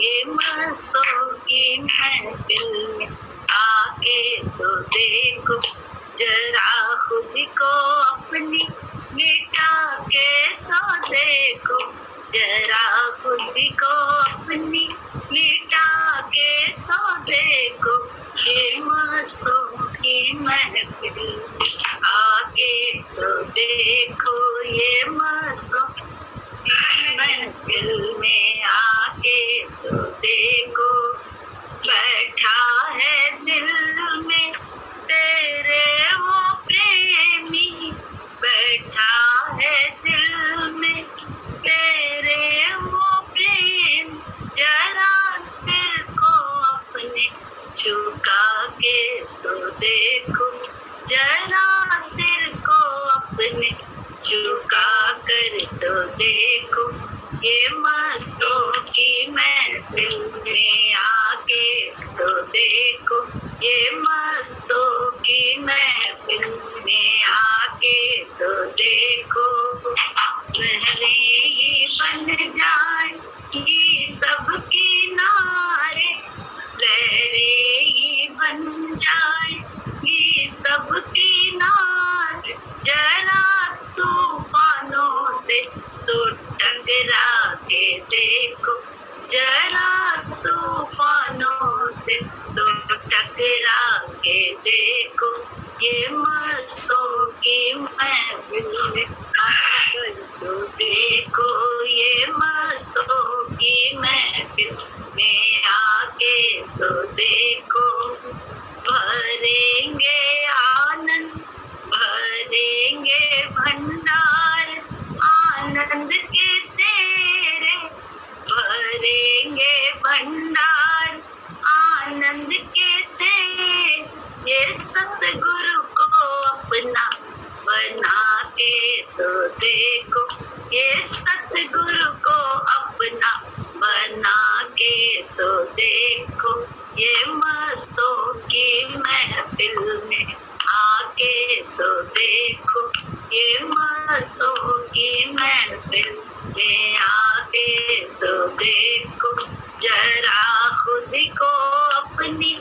ये मस्तों की महफिल में आके तो देखो जरा खुद को अपनी मिटा के तो देखो जरा खुद को अपनी मिटा के तो देखो ये मस्तों की महफिल आके तो देखो ये मस्तों की महफिल में आके तो देखो बैठा है दिल में तेरे वो प्रेमी बैठा है दिल में तेरे वो प्रेम जरा सिर को अपने झुका के तो देखो जरा सिर को अपने झुका कर तो देखो ये मस्तों की महफिल में आके तो देखो ये मस्तों की महफिल में आके तो देखो लहरें ही बन जाए ये सब किनारे लहरें ही बन जाए ये सब किनारे जरा तूफानों से तो टकरा के देखो जरा तूफानों से तो टकरा के देखो ये मस्तों की महफिल में आकर तो देखो ये मस्तों की महफिल में आके तो देखो भरेंगे आनंद भरेंगे भंडार आनंद के तेरे भरेंगे भंडार आनंद के तेरे ये सतगुरु को अपना बना के तो देखो ये सतगुरु को अपना बना के तो देखो ये मस्तों की महफिल में आके तो देखो ये मस्तों की महफिल में आके तो देखो जरा खुद को अपनी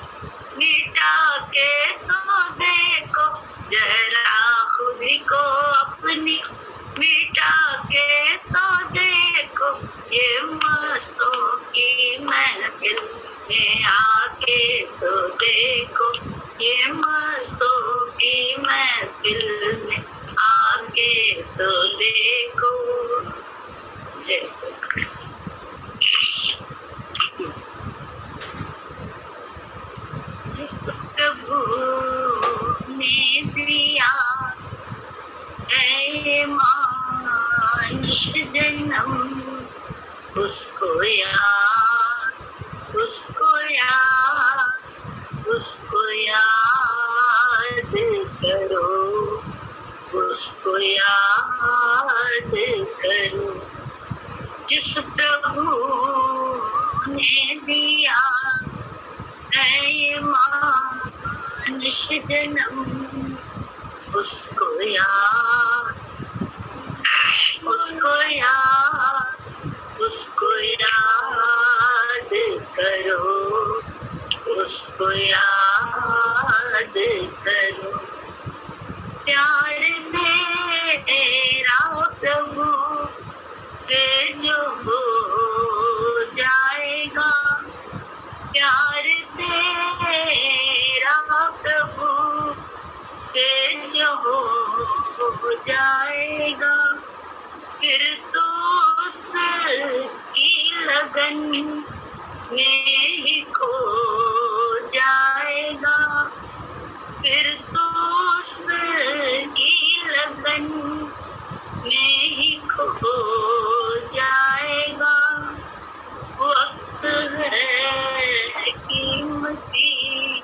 मिटा के तो देखो जरा खुद को अपनी मिटा के तो देखो ये मस्तों की महफिल में आके तो देखो ये मस्तों की महफिल में आके तो देखो जैसे जिस प्रभु ने दिया है मानुष जन्म उसको याद करो उसको याद करो जिस प्रभु ने दिया है ये मानुष जन्म उसको याद करो उसको याद करो प्यार तेरा प्रभु से जो हो जाएगा प्यार तेरा प्रभु से जो हो जाएगा फिर तो उसकी लगन में ही खो जाएगा फिर तो उसकी लगन में ही खो जाएगा वक्त है कीमती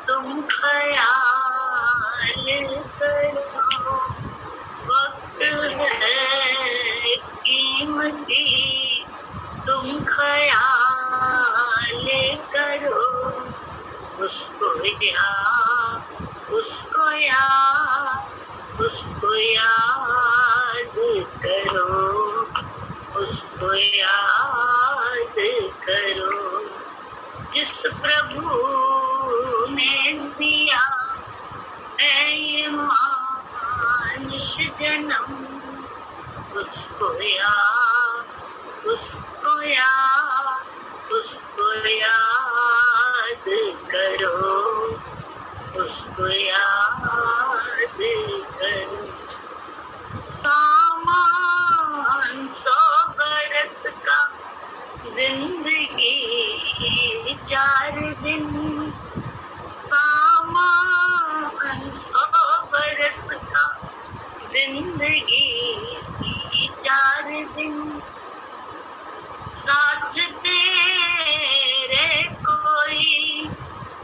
तुम ख्याल करो वक्त है कीमती तुम ख्याल करो उसको याद करो उसको याद करो। जिस प्रभु ने दिया है ये मानुष जन्म, उसको याद करो, उसको याद करो। सामान 100 बरस का, जिंदगी 4 दिन। सामान 100 बरस का, जिंदगी 4 दिन। साथ तेरे कोई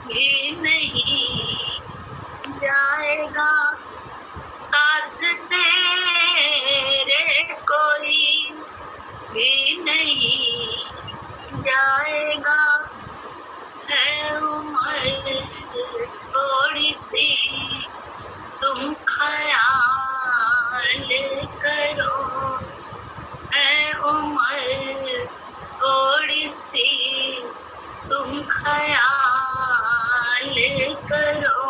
भी नहीं जाएगा, साथ तेरे कोई भी नहीं जाएगा। है उम्र थोड़ी सी, तुम ख्याल करो। है उम्र थोड़ी सी, तुम ख्याल करो।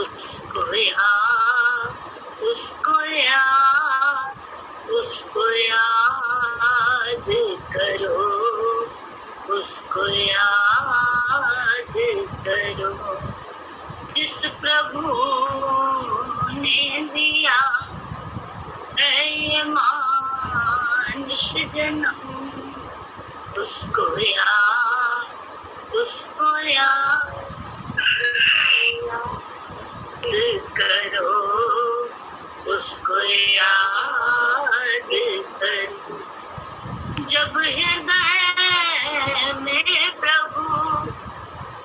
उसको याद करो, उसको याद करो। जिस प्रभु ने दिया है ये मानुष जन्म, उसको याद करो, उसको याद करो। जब हृदय में प्रभु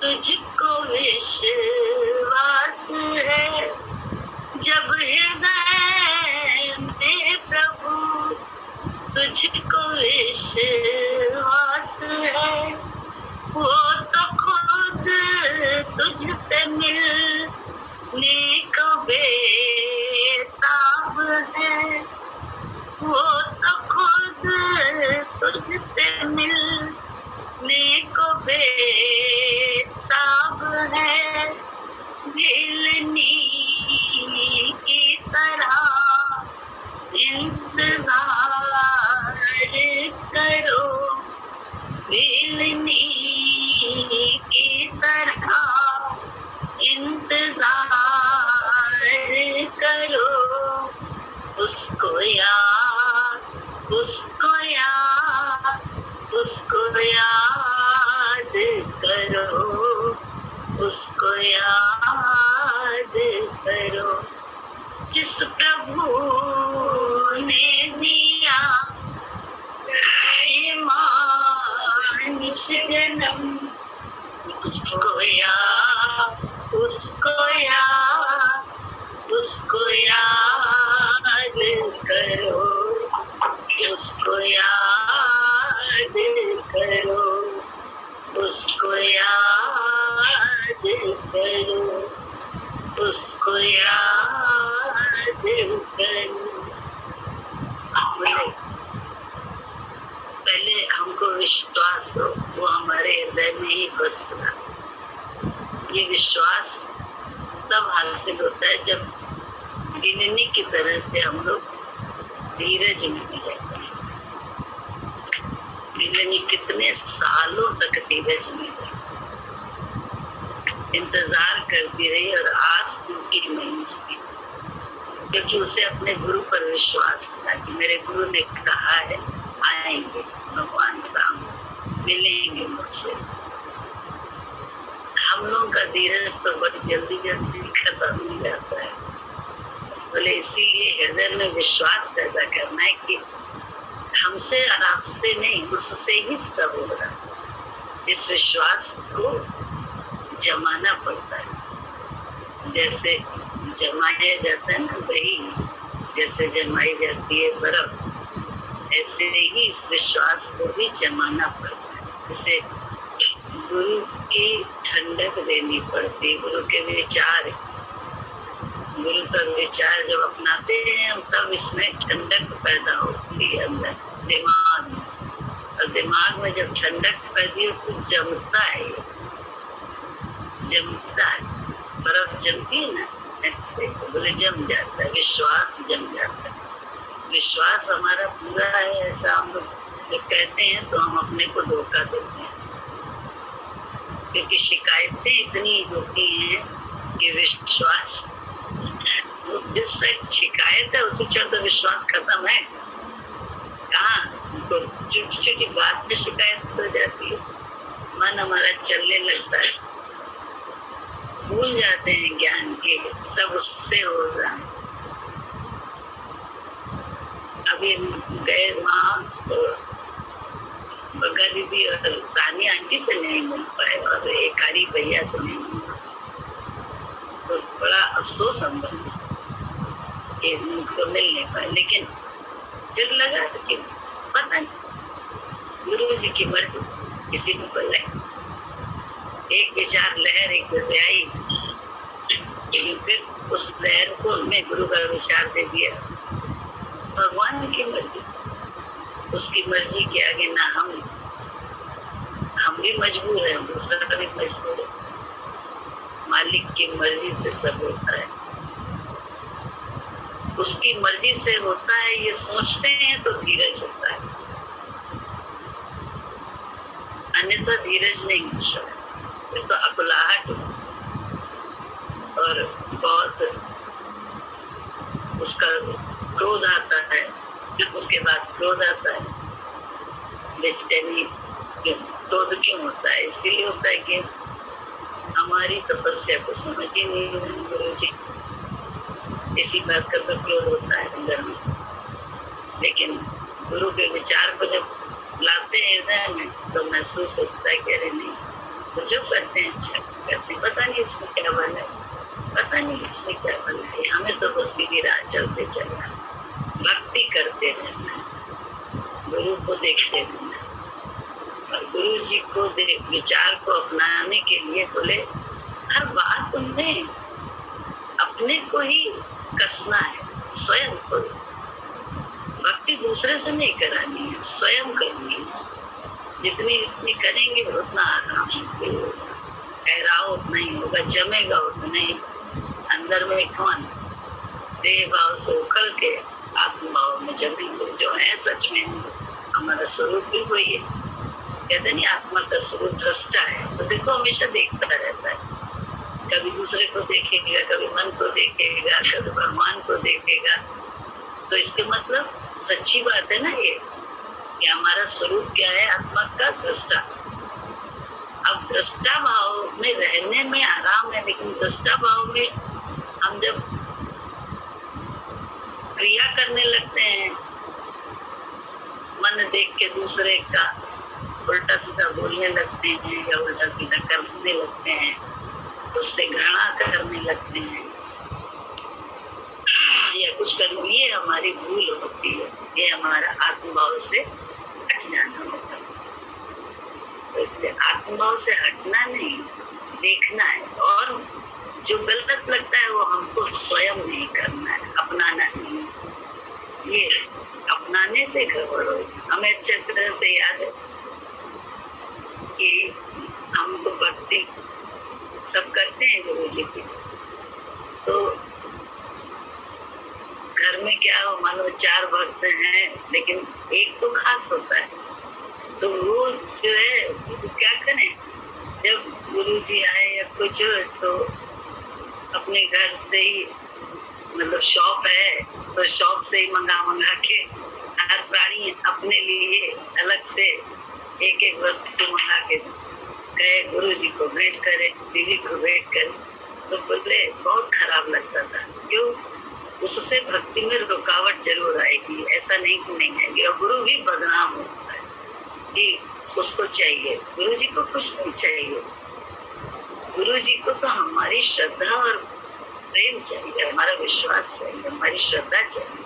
तुझको विश्वास है, जब हृदय में प्रभु तुझको विश्वास है, वो तो खुद तुझसे मिलने को बेताब है। वो तो खुद तुझसे मिलने को बेताब है। दिलनी की तरह इंतजार करो, दिलनी की तरह इंतजार करो। उसको याद करो, उसको याद करो। जिस प्रभु ने दिया ये मानुष जन्म, उसको याद करो, उसको याद करो, उसको याद करो, उसको याद करो। पहले हमको विश्वास हो, वो हमारे हृदय में ही बसता। ये विश्वास तब हासिल होता है जब गिननी की तरह से हम लोग धीरज में भी रहते हैं। गिननी कितने सालों तक धीरज में रही, इंतजार करती रही और आस टूटी नहीं उसकी, क्योंकि उसे अपने गुरु पर विश्वास था कि मेरे गुरु ने कहा है आएंगे भगवान राम, मिलेंगे मुझसे। हम लोगों का धीरज तो बड़ी जल्दी खत्म हो जाता है। बोले इसीलिए हृदय में विश्वास पैदा करना है कि हमसे और आपसे नहीं, उससे ही सब होगा। इस विश्वास को जमाना पड़ता है, जैसे जमाया जाता है ना दही, जैसे जमाई जाती है बर्फ, ऐसे ही इस विश्वास को भी जमाना पड़ता है। जैसे गुरु की ठंडक देनी पड़ती, गुरु के विचार, गुरु का विचार जब अपनाते हैं तब इसमें ठंडक पैदा होती है अंदर। दिमाग में, और दिमाग में जब ठंडक पैदी हो तो जमता है, ये जमता है, बर्फ जमती है ना ऐसे, बोले जम जाता है, विश्वास जम जाता है। विश्वास हमारा पूरा है, ऐसा हम लोग जब कहते हैं तो हम अपने को धोखा देते हैं, क्योंकि शिकायतें इतनी होती हैं कि विश्वास, जिस साइड शिकायत है उसी चढ़ तो विश्वास खत्म है। कहाँ तो छोटी छोटी बात में शिकायत हो जाती है, मन हमारा चलने लगता है, भूल जाते हैं ज्ञान के, सब उससे हो रहा है। अभी गए वहाँ तो बग्गा दीदी और सानी आंटी से नहीं मिल पाए और एक हरी भैया से नहीं मिल पाए, तो बड़ा अफसोस हम बने कि उनको मिल नहीं पाए। लेकिन फिर लगा कि पता नहीं गुरु जी की मर्जी, किसी को बोल रहे एक विचार लहर एक जैसे आई, लेकिन फिर उस लहर को मैं गुरु का विचार दे दिया। भगवान की मर्जी, उसकी मर्जी के आगे ना हम भी मजबूर हैं, दूसरा भी मजबूर है। मालिक की मर्जी से सब होता है, उसकी मर्जी से होता है, ये सोचते हैं तो धीरज होता है, अन्यथा धीरज नहीं होता, फिर तो अकुलाहट और बहुत उसका क्रोध आता है, उसके बाद क्रोध आता है, बेचैनी। क्रोध क्यों होता है? इसलिए होता है कि हमारी तपस्या को समझ ही नहीं है गुरु जी, इसी बात का तो क्रोध होता है अंदर में। लेकिन गुरु के विचार को जब लाते हैं हृदय में तो महसूस होता है कि अरे नहीं, तो जो करते हैं अच्छा करते हैं, पता नहीं इसमें क्या बना है, पता नहीं इसमें क्या बना है, हमें तो बस सीधी राह चलते चलना, भक्ति करते रहना, गुरु को देखते रहना, और गुरु जी को विचार को अपनाने के लिए बोले हर बात उनमें अपने को ही कसना है, स्वयं को। भक्ति दूसरे से नहीं करानी है, स्वयं करनी है। जितनी जितनी करेंगे उतना आराम होगा, ठहराव उतना ही होगा, जमेगा उतना ही अंदर में। कौन देह भाव से उखड़ के आत्म भाव में जमेंगे, जो है सच में हमारा स्वरूप भी वही है। कहते नहीं आत्मा का स्वरूप दृष्टा है, तो देखो हमेशा देखता रहता है, कभी दूसरे को देखेगा, कभी मन को देखेगा, कभी भगवान को देखेगा। तो इसके मतलब सच्ची बात है ना ये कि हमारा स्वरूप क्या है, आत्मा का दृष्टा। अब दृष्टा भाव में रहने में आराम है, लेकिन दृष्टा भाव में हम जब क्रिया करने लगते हैं, मन देख के दूसरे का उल्टा सीधा बोलने लगते हैं या उल्टा सीधा करने लगते हैं, उससे घृणा करने लगते हैं या कुछ कर, ये हमारी भूल होती है, ये हमारा आत्मभाव से हट जाना होता है। तो इसलिए आत्मभाव से हटना नहीं, देखना है, और जो गलत लगता है वो हमको स्वयं नहीं करना है, अपनाना नहीं। ये अपनाने से गड़बड़ होगी। हमें अच्छे तरह से याद है कि हमको भक्ति सब करते हैं गुरु जी की, तो घर में क्या हो, मानो 4 भक्त हैं, लेकिन एक तो खास होता है, तो वो जो है क्या करें, जब गुरु जी आए या कुछ तो अपने घर से ही, मतलब शॉप है तो शॉप से ही मंगा के हर प्राणी अपने लिए अलग से एक एक वस्तु मंगा के गए, गुरु जी को भेंट करे, दीदी को भेंट करे। तो बोले बहुत खराब लगता था, क्यों? उससे भक्ति में रुकावट जरूर आएगी, ऐसा नहीं आएगी, और गुरु भी बदनाम होता है कि उसको चाहिए, गुरु जी को कुछ नहीं चाहिए, गुरु जी को तो हमारी श्रद्धा और प्रेम चाहिए, हमारा विश्वास चाहिए, हमारी श्रद्धा चाहिए।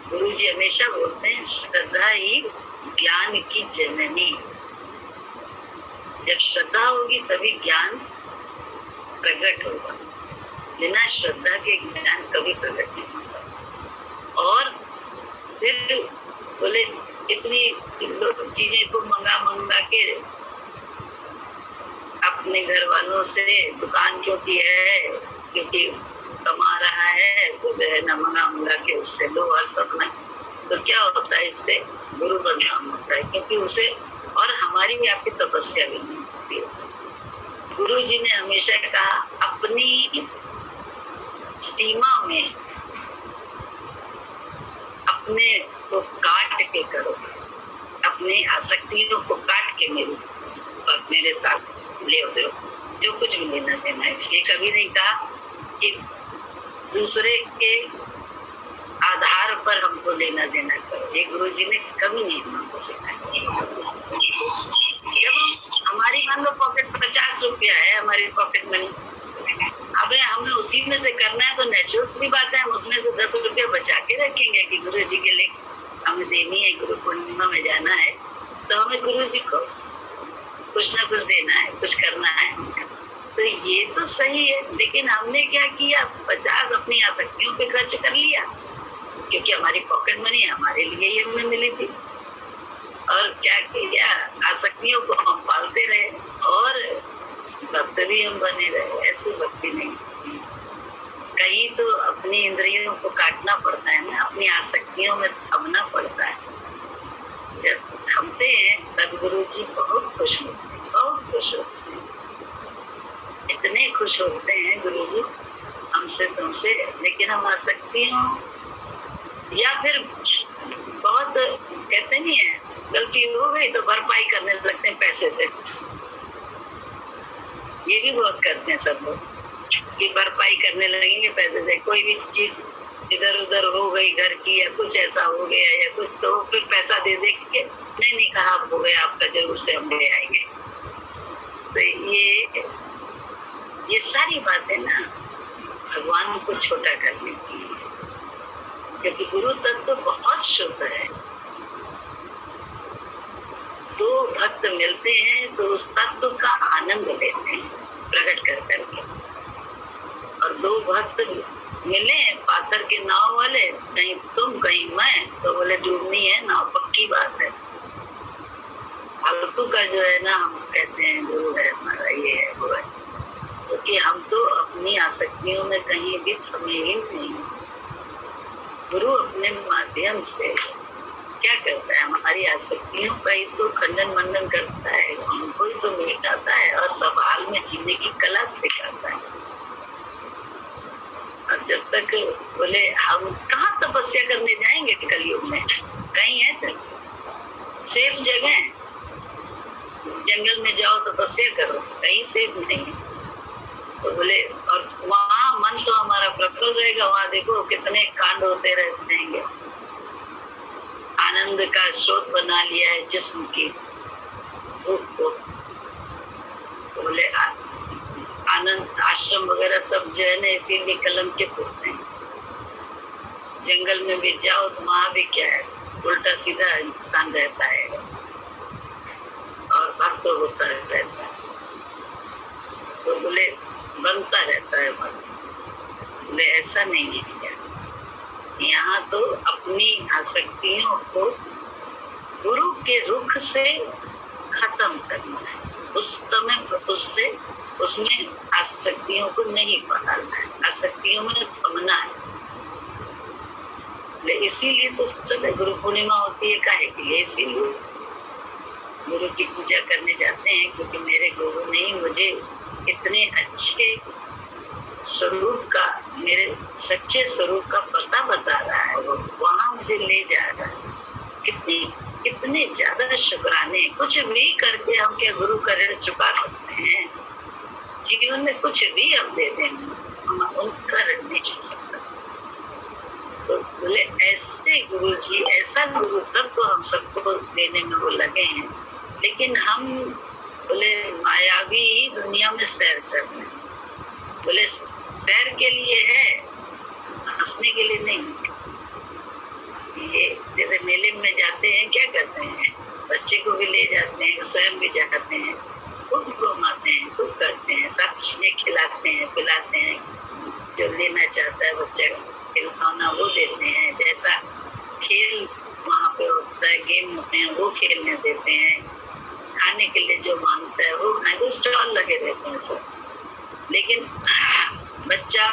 गुरु जी हमेशा बोलते हैं श्रद्धा ही ज्ञान की जननी। जब श्रद्धा होगी तभी ज्ञान प्रकट होगा, बिना श्रद्धा के ज्ञान कभी प्रकट नहीं होगा। और फिर बोले इतनी लोग चीजें को मंगा मंगा के अपने घर वालों से दुकान क्यों की है, क्योंकि कमा रहा है तो जो है ना मंगा मंगा के उससे लो और सब ना, तो क्या होता है इससे गुरु बदनाम होता है, क्योंकि उसे और हमारी भी आपकी तपस्या भी नहीं होती है। गुरु जी ने हमेशा कहा अपनी सीमा में अपने को काट के करो, अपनी आसक्तियों को काट के मेरे साथ ले दो, जो कुछ भी लेना देना है। ये कभी नहीं कहा कि दूसरे के आधार पर हमको लेना देना करो, ये गुरु जी ने कभी नहीं हमको सिखाया। जब हमारी मान लो पॉकेट 50 रुपया है, हमारी पॉकेट मनी, अब हमें उसी में से करना है तो नेचुरल सी बात है हम उसमें से 10 रुपया बचा के रखेंगे कि गुरु जी के लिए हमें देनी है, गुरु पूर्णिमा में जाना है तो हमें गुरु जी को कुछ ना कुछ देना है, कुछ करना है। तो ये तो सही है, लेकिन हमने क्या किया, 50 अपनी आसक्तियों पे खर्च कर लिया, क्योंकि हमारी पॉकेट मनी हमारे लिए ही हमें मिली थी। और क्या किया, आसक्तियों को हम पालते रहे और भक्त भी हम बने रहे। ऐसी भक्ति नहीं, कहीं तो अपनी इंद्रियों को काटना पड़ता है ना, अपनी आसक्तियों में थमना पड़ता है। जब थमते हैं तब गुरु जी बहुत खुश होते हैं, बहुत खुश होते हैं, इतने खुश होते हैं गुरु जी हमसे तुमसे। लेकिन हम आसक्तियों या फिर बहुत कहते नहीं है गलती हो गई तो भरपाई करने लगते हैं पैसे से, ये भी बहुत करते हैं सब लोग कि भरपाई करने लगेंगे पैसे से। कोई भी चीज इधर उधर हो गई घर की या कुछ ऐसा हो गया या कुछ, तो फिर पैसा दे दे के नहीं खराब हो गया आपका, जरूर से हम ले आएंगे। तो ये सारी बातें ना भगवान को छोटा करने की है, क्योंकि गुरु तत्व बहुत शुद्ध है। दो भक्त मिलते हैं तो उस तत्व का आनंद लेते हैं प्रकट कर करके। और दो भक्त मिले पाथर के नाव वाले, कहीं तुम कहीं मैं, तो बोले डूबनी है नाव, पक्की बात है। फालतू का जो है ना हम कहते हैं गुरु है हमारा, ये है वो है, क्योंकि हम तो अपनी आसक्तियों में कहीं भी थमे ही नहीं। गुरु अपने माध्यम से क्या करता है, हमारी आसक्तियों का ही तो खंडन मंडन करता है, उनको ही तो मिटाता है और सब हाल में जीने की कला सिखाता है। और जब तक बोले हम कहाँ तपस्या करने जाएंगे कलयुग में, कहीं है तो सेफ जगह, जंगल में जाओ तपस्या करो, कहीं सेफ नहीं है। तो बोले और वहाँ मन तो हमारा प्रफुल्ल रहेगा, वहाँ देखो कितने कांड होते रहेंगे। आनंद का स्रोत बना लिया है जिस्म की भूख को। बोले आनंद आश्रम वगैरह सब जो है ना इसीलिए कलंकित होते हैं। जंगल में भी जाओ तो वहां भी क्या है, उल्टा सीधा इंसान रहता है और भक्त होता रहता है। तो बोले बनता रहता है मन। बोले ऐसा नहीं है, यहाँ तो अपनी आसक्तियों को गुरु के रुख से खत्म करना है। उस समय उसमें आसक्तियों को नहीं पालना है, आसक्तियों में थमना है। इसीलिए तो सब गुरु पूर्णिमा होती है, काहे के लिए, इसीलिए गुरु की पूजा करने जाते हैं, क्योंकि मेरे गुरु ने मुझे इतने अच्छे स्वरूप का, मेरे सच्चे स्वरूप का पता बता रहा है, वो वहां मुझे ले जा रहा है। कितने ज्यादा शुक्राने, कुछ भी करके हम क्या गुरु का ऋण चुका सकते हैं? जीवन में कुछ भी हम दे दें, हम उनका ऋण नहीं चुका सकता। तो बोले ऐसे गुरु जी, ऐसा गुरु तब तो हम सबको देने में वो लगे हैं, लेकिन हम बोले मायावी ही दुनिया में सैर कर रहे हैं। बोले सैर के लिए है, हंसने के लिए नहीं। ये जैसे मेले में जाते हैं, क्या करते हैं, बच्चे को भी ले जाते हैं, स्वयं भी जाते हैं, खूब घुमाते हैं, खूब करते हैं, सब चीजें खिलाते हैं, पिलाते हैं, जो लेना चाहता है बच्चा खिलौना वो देते हैं। जैसा खेल गेम होते हैं वो खेलने देते हैं, खाने के लिए जो मांगता है वो खाने को स्टॉल लगे रहते हैं सब। लेकिन बच्चा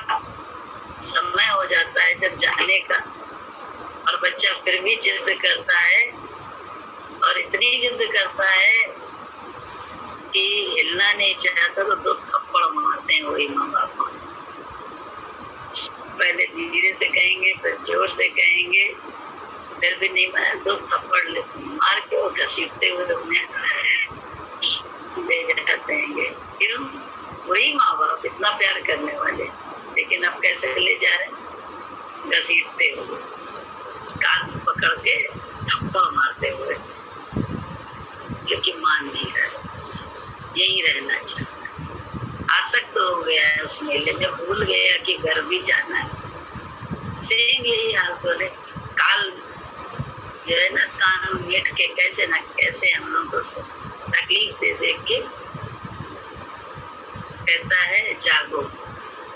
समय हो जाता है जब जाने का, और बच्चा फिर भी जिद करता है, और इतनी जिद करता है कि हिलना नहीं चाहता तो 2 थप्पड़ मारते हैं वही माँ बाप। पहले धीरे से कहेंगे, फिर जोर से कहेंगे, फिर भी नहीं मारे 2 थप्पड़ मार के वो घसीटते हुए उन्हें ले जाते हैं। क्यों? वही माँ बाप इतना प्यार करने वाले, लेकिन अब कैसे ले जा रहे हैं? घसीटते हुए, कान पकड़ के थप्पड़ मारते हुए, क्योंकि मान नहीं रहा, यही रहना चाहता है, आसक्त हो गया है उस मेले में, भूल गया कि घर भी जाना है। सेम यही हाल बोले काल जो है ना, कान मीट के कैसे ना कैसे हम लोग को तकलीफ दे दे के कहता है जागो,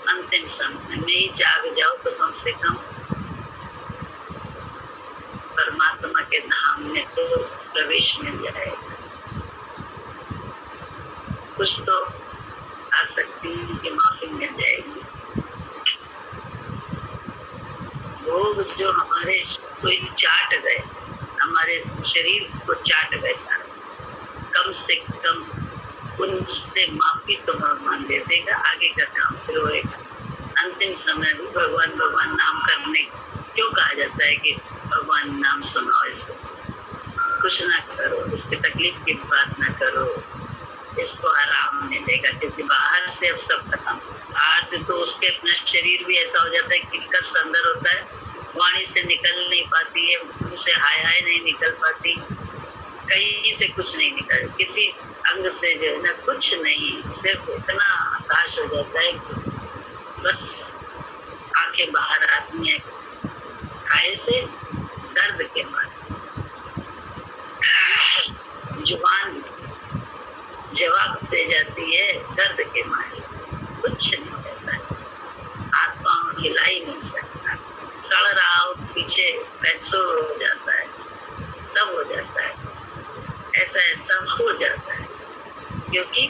अंतिम समय में ही जाग जाओ तो कम से कम परमात्मा के धाम में तो प्रवेश मिल जाएगा। कुछ तो आसक्ति की माफी मिल जाएगी। भोग जो हमारे कोई चाट गए, हमारे शरीर को चाट गए सारा, कम से कम उनसे माफी तो भगवान दे देगा, आगे का काम फिर होएगा। अंतिम समय भी भगवान भगवान नाम करने क्यों कहा जाता है कि भगवान नाम सुनाओ, इससे कुछ ना करो, इसकी तकलीफ की बात ना करो, इसको आराम मिलेगा। क्योंकि बाहर से अब सब खत्म, बाहर से तो उसके अपना शरीर भी ऐसा हो जाता है कि कष्ट अंदर होता है, वाणी से निकल नहीं पाती है, मुंह से हाय हाय नहीं निकल पाती, कहीं से कुछ नहीं निकल, किसी अंग से जो है ना कुछ नहीं, सिर्फ इतना आकाश हो जाता है कि बस आंखें बाहर आती हैं खाए से, दर्द के मारे, जुबान जवाब दे जाती है दर्द के मारे, कुछ नहीं होता है, हाथ पांव हिला ही नहीं सकता, सड़ रहा हो पीछे पैसों हो जाता है, सब हो जाता है, ऐसा ऐसा हो जाता है। क्योंकि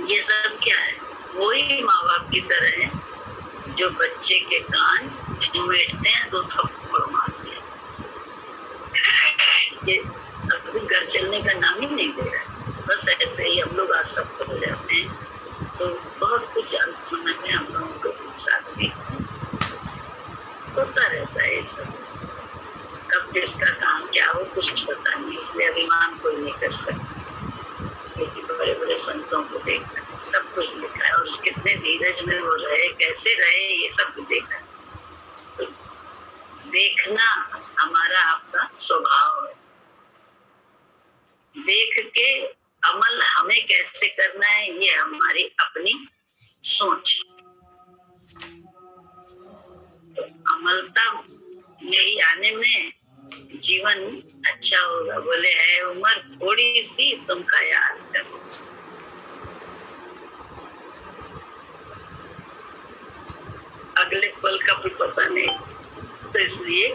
ये सब क्या है, वही माँ बाप की तरह है जो बच्चे के कान बैठते हैं 2 थप्पड़ मारते हैं। ये अभी घर चलने का नाम ही नहीं दे रहा है, बस ऐसे ही हम लोग आसक्त हो जाते हैं। तो बहुत कुछ अंत समय में हम लोगों को साथ भी होता रहता है। सब कब किसका काम क्या हो कुछ पता नहीं, इसलिए अभिमान कोई नहीं कर सकता। क्योंकि बड़े बड़े संतों को देखा, सब कुछ लिखा है, और कितने धीरज में वो रहे, कैसे रहे, ये सब देखा। तो देखना हमारा आपका स्वभाव है, देख के अमल हमें कैसे करना है ये हमारी अपनी सोच। तो अमलता में ही आने में जीवन अच्छा होगा। बोले है उम्र थोड़ी सी, तुमका याद करो, अगले पल का भी पता नहीं, तो इसलिए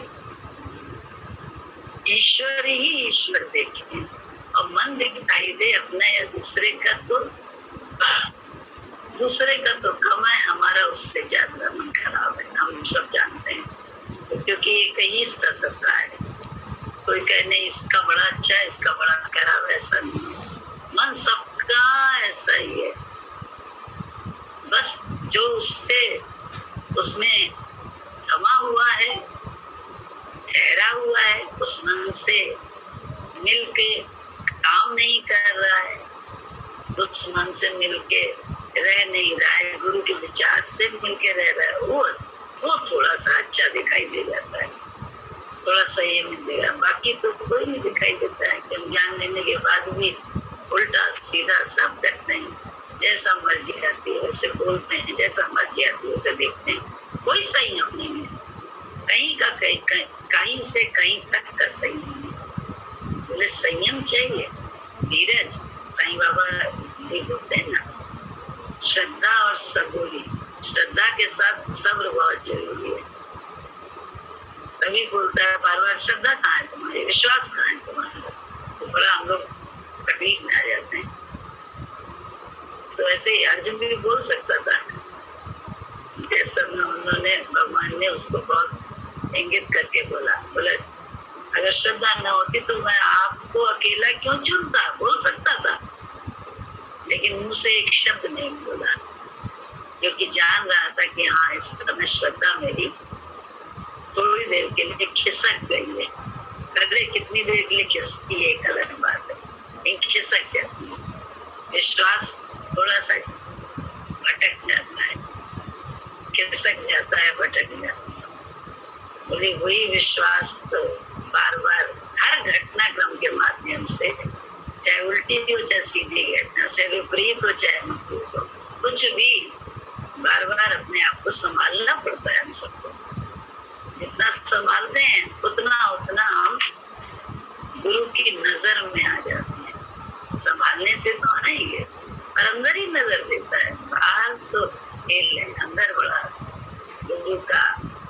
ईश्वर ही ईश्वर देखे, और मन दिखाई दे अपना या दूसरे का तो कम है, हमारा उससे ज्यादा मन खराब है, हम सब जानते हैं। क्योंकि एक ही सबका है, कोई कहे नहीं इसका बड़ा अच्छा है इसका बड़ा खराब, ऐसा नहीं है, मन सबका ऐसा ही है। बस जो उससे उसमें थमा हुआ है, ठहरा हुआ है, उस मन से मिलके काम नहीं कर रहा है, उस मन से मिलके रह नहीं रहा है, गुरु के विचार से मिलके रह रहा है, वो थोड़ा सा अच्छा दिखाई दे जाता है, थोड़ा सही मिलेगा। बाकी तो कोई नहीं दिखाई देता है। कि ज्ञान लेने के बाद भी उल्टा सीधा सब करते हैं, जैसा मर्जी आती है वैसे बोलते हैं, जैसा मर्जी आती है वैसे देखते हैं, कोई सही अपने में, कहीं का कहीं से कहीं तक का सही नहीं है। बोले संयम चाहिए, धीरज, साईं बाबा ये बोलते हैं ना, श्रद्धा और सबूरी, श्रद्धा के साथ सब्र बहुत जरूरी है, तभी बोलता है बार बार, श्रद्धा कहाँ है तुम्हारी, विश्वास कहाँ है तुम्हारा। तो बड़ा हम लोग तकलीफ में आ जाते हैं। तो ऐसे ही अर्जुन भी बोल सकता था, जैसा उन्होंने भगवान ने उसको बहुत इंगित करके बोला, अगर श्रद्धा न होती तो मैं आपको अकेला क्यों चुनता, बोल सकता था, लेकिन मुंह से एक शब्द नहीं बोला, क्योंकि जान रहा था कि हाँ इस समय श्रद्धा मेरी थोड़ी देर के लिए खिसक गई है। पहले कितनी देर के लिए खिसकी है एक अलग बात है, लेकिन खिसक जाती है, विश्वास थोड़ा सा भटक जाता है, खिसक जाता है, भटक जाता है। बोली वही विश्वास तो बार बार हर घटनाक्रम के माध्यम से, चाहे उल्टी हो चाहे सीधी घटना, चाहे विपरीत हो चाहे अनुकूल हो, कुछ भी बार बार अपने आप को संभालना पड़ता है हम सबको। जितना संभालते हैं उतना उतना हम गुरु की नजर में आ जाते हैं। संभालने से तो आएंगे, और अंदर ही नजर देता है, बाहर तो खेल है, अंदर बड़ा गुरु का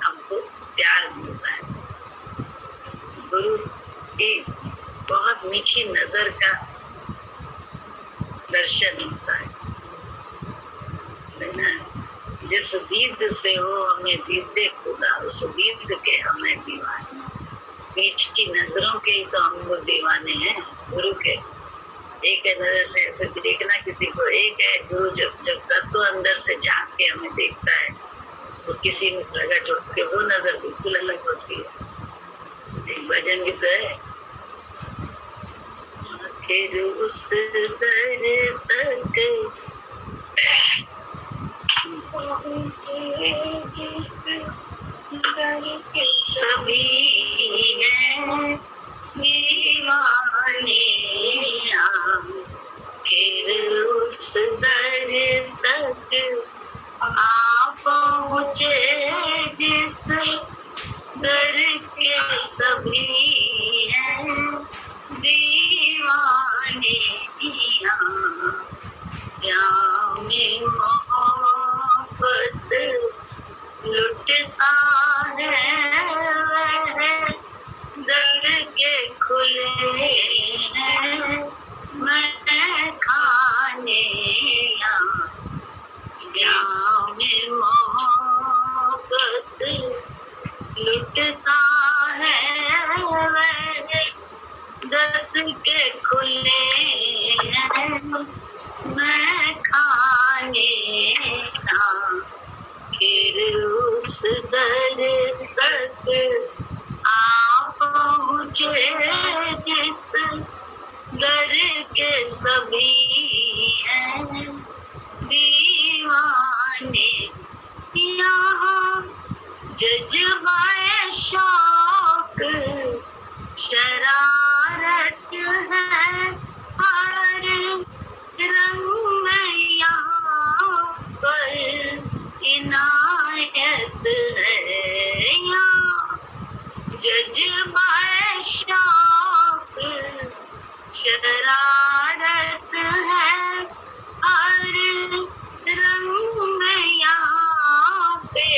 हमको प्यार मिलता है। गुरु की बहुत मीठी नजर का दर्शन होता है ना। जिस दीद से वो हमें दीदे खुदा, उस दीद के हमें दीवाने, मीठी नजरों के ही तो हम लोग दीवाने हैं गुरु के। एक नजर से ऐसे देखना किसी को, एक है गुरु जब तक तो अंदर से झांक के हमें देखता है, वो किसी में प्रकट होकर वो नजर बिल्कुल अलग होती है। एक भजन भी तो है, फिर उस दर तक सभी हैं दीवाने, फिर उस दर तक आ पहुँचे जिस दर के सभी हैं दीवाने। जामे मोहब्बत लुटता है वह दर के खुले हैं मैं खाने। जामे मोहब्बत लुटता है वह दर के खुले हैं मैं खाने का। फिर उस दर तक आ पहुँचे जिस दर के सभी हैं दीवाने। यहाँ जज्बाए शौक शरारत है, हर रंग में यहाँ पर इनायत है। यहाँ जज्बाए शौक शरारत है, हर रंग में यहाँ पे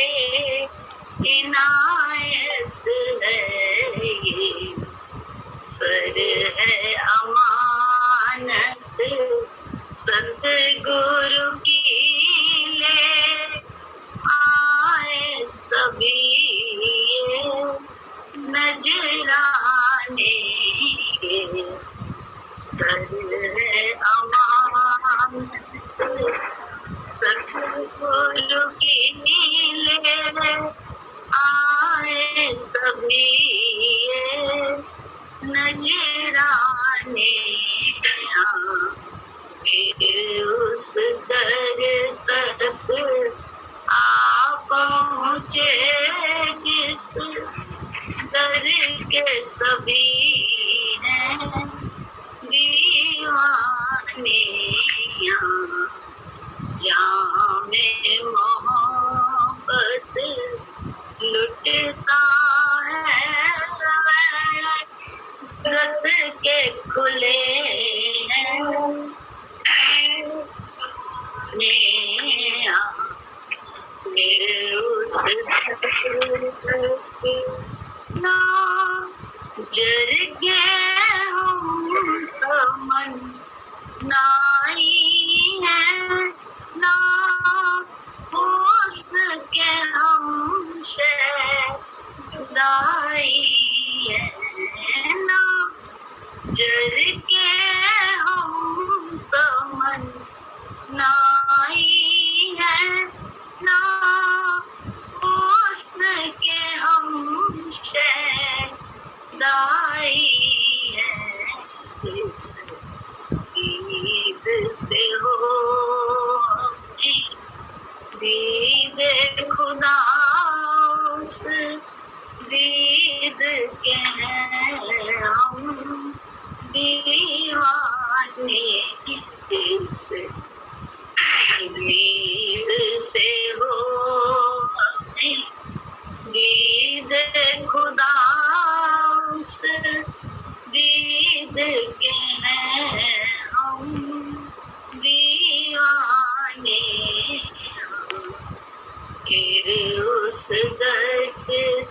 इनायत है। ये सर है अमानत सतगुरु की, ले आए सभी नजराने। सर है अमानत सतगुरु की, ले आए सभी नजराने। फिर उस दर तक आ पहुँचे जिस दर के सभी हैं दीवाने। जामे मोहब्बत लुटता है रत जर के हम तमन नाई है ना हुस्न के हम शहदाई है। इस ईद से हो दीद खुदा उस दीद के हैं हम दीवाने। जिस दीद से हो दीद खुदा उस दीद के हैं हम दीवाने। फिर उस दर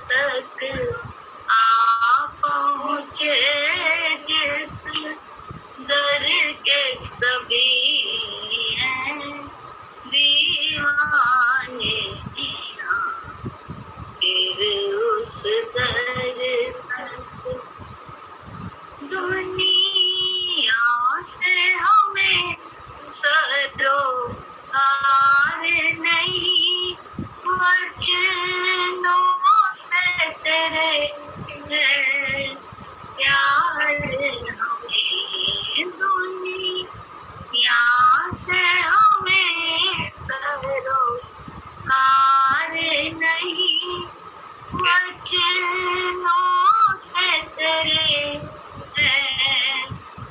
तक आ पहुँचे जिस दर के सभी हैं दीवाने। फिर उस दर तक दुनिया से हमें सरोकार नहीं, वचनों से तेरे प्यार हमें। दुनिया से हमें सरोकार नहीं, वचनों से तेरे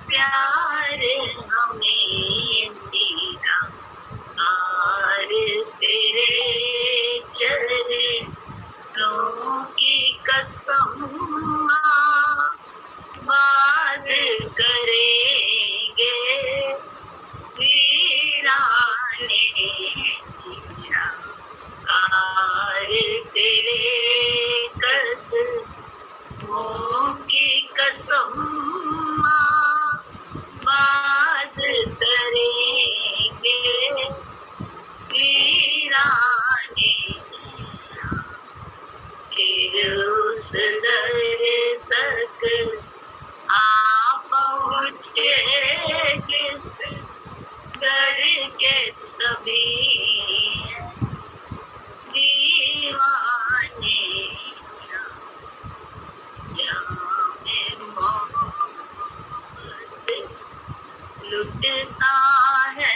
प्यार हमें। मेरा आर तेरे चरणों की कसम बात करेंगे वीराने। आर तेरे कदमों की कसम बात करेंगे वीराने। फिर उस दर तक आ पहुँचे जिस दर के सभी दीवाने। जामे मोहब्बत लुटता है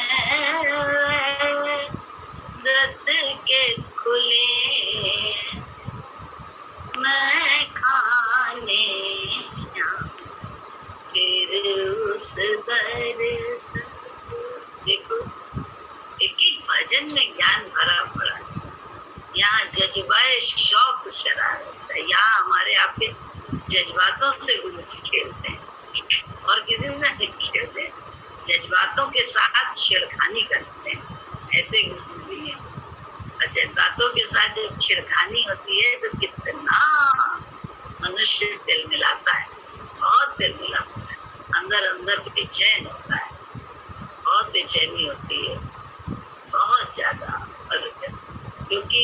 दर्द के खुले मैं खाने। फिर उस दर देखो एक एक भजन में ज्ञान भरा पड़ा। यहाँ जज्बाए शौक शरारत है, यहाँ हमारे आपके जज्बातों से गुरु जी खेलते हैं और किसी से नहीं खेलते हैं। जज्बातों के साथ छेड़खानी करते हैं, ऐसे गुरु जी हैं। और जज्बातों के साथ जब छेड़खानी होती है तो कितना मनुष्य दिल मिलाता है, बहुत दिल मिलाता है, अंदर अंदर बेचैन होता है, बहुत बेचैनी होती है, बहुत ज्यादा। क्योंकि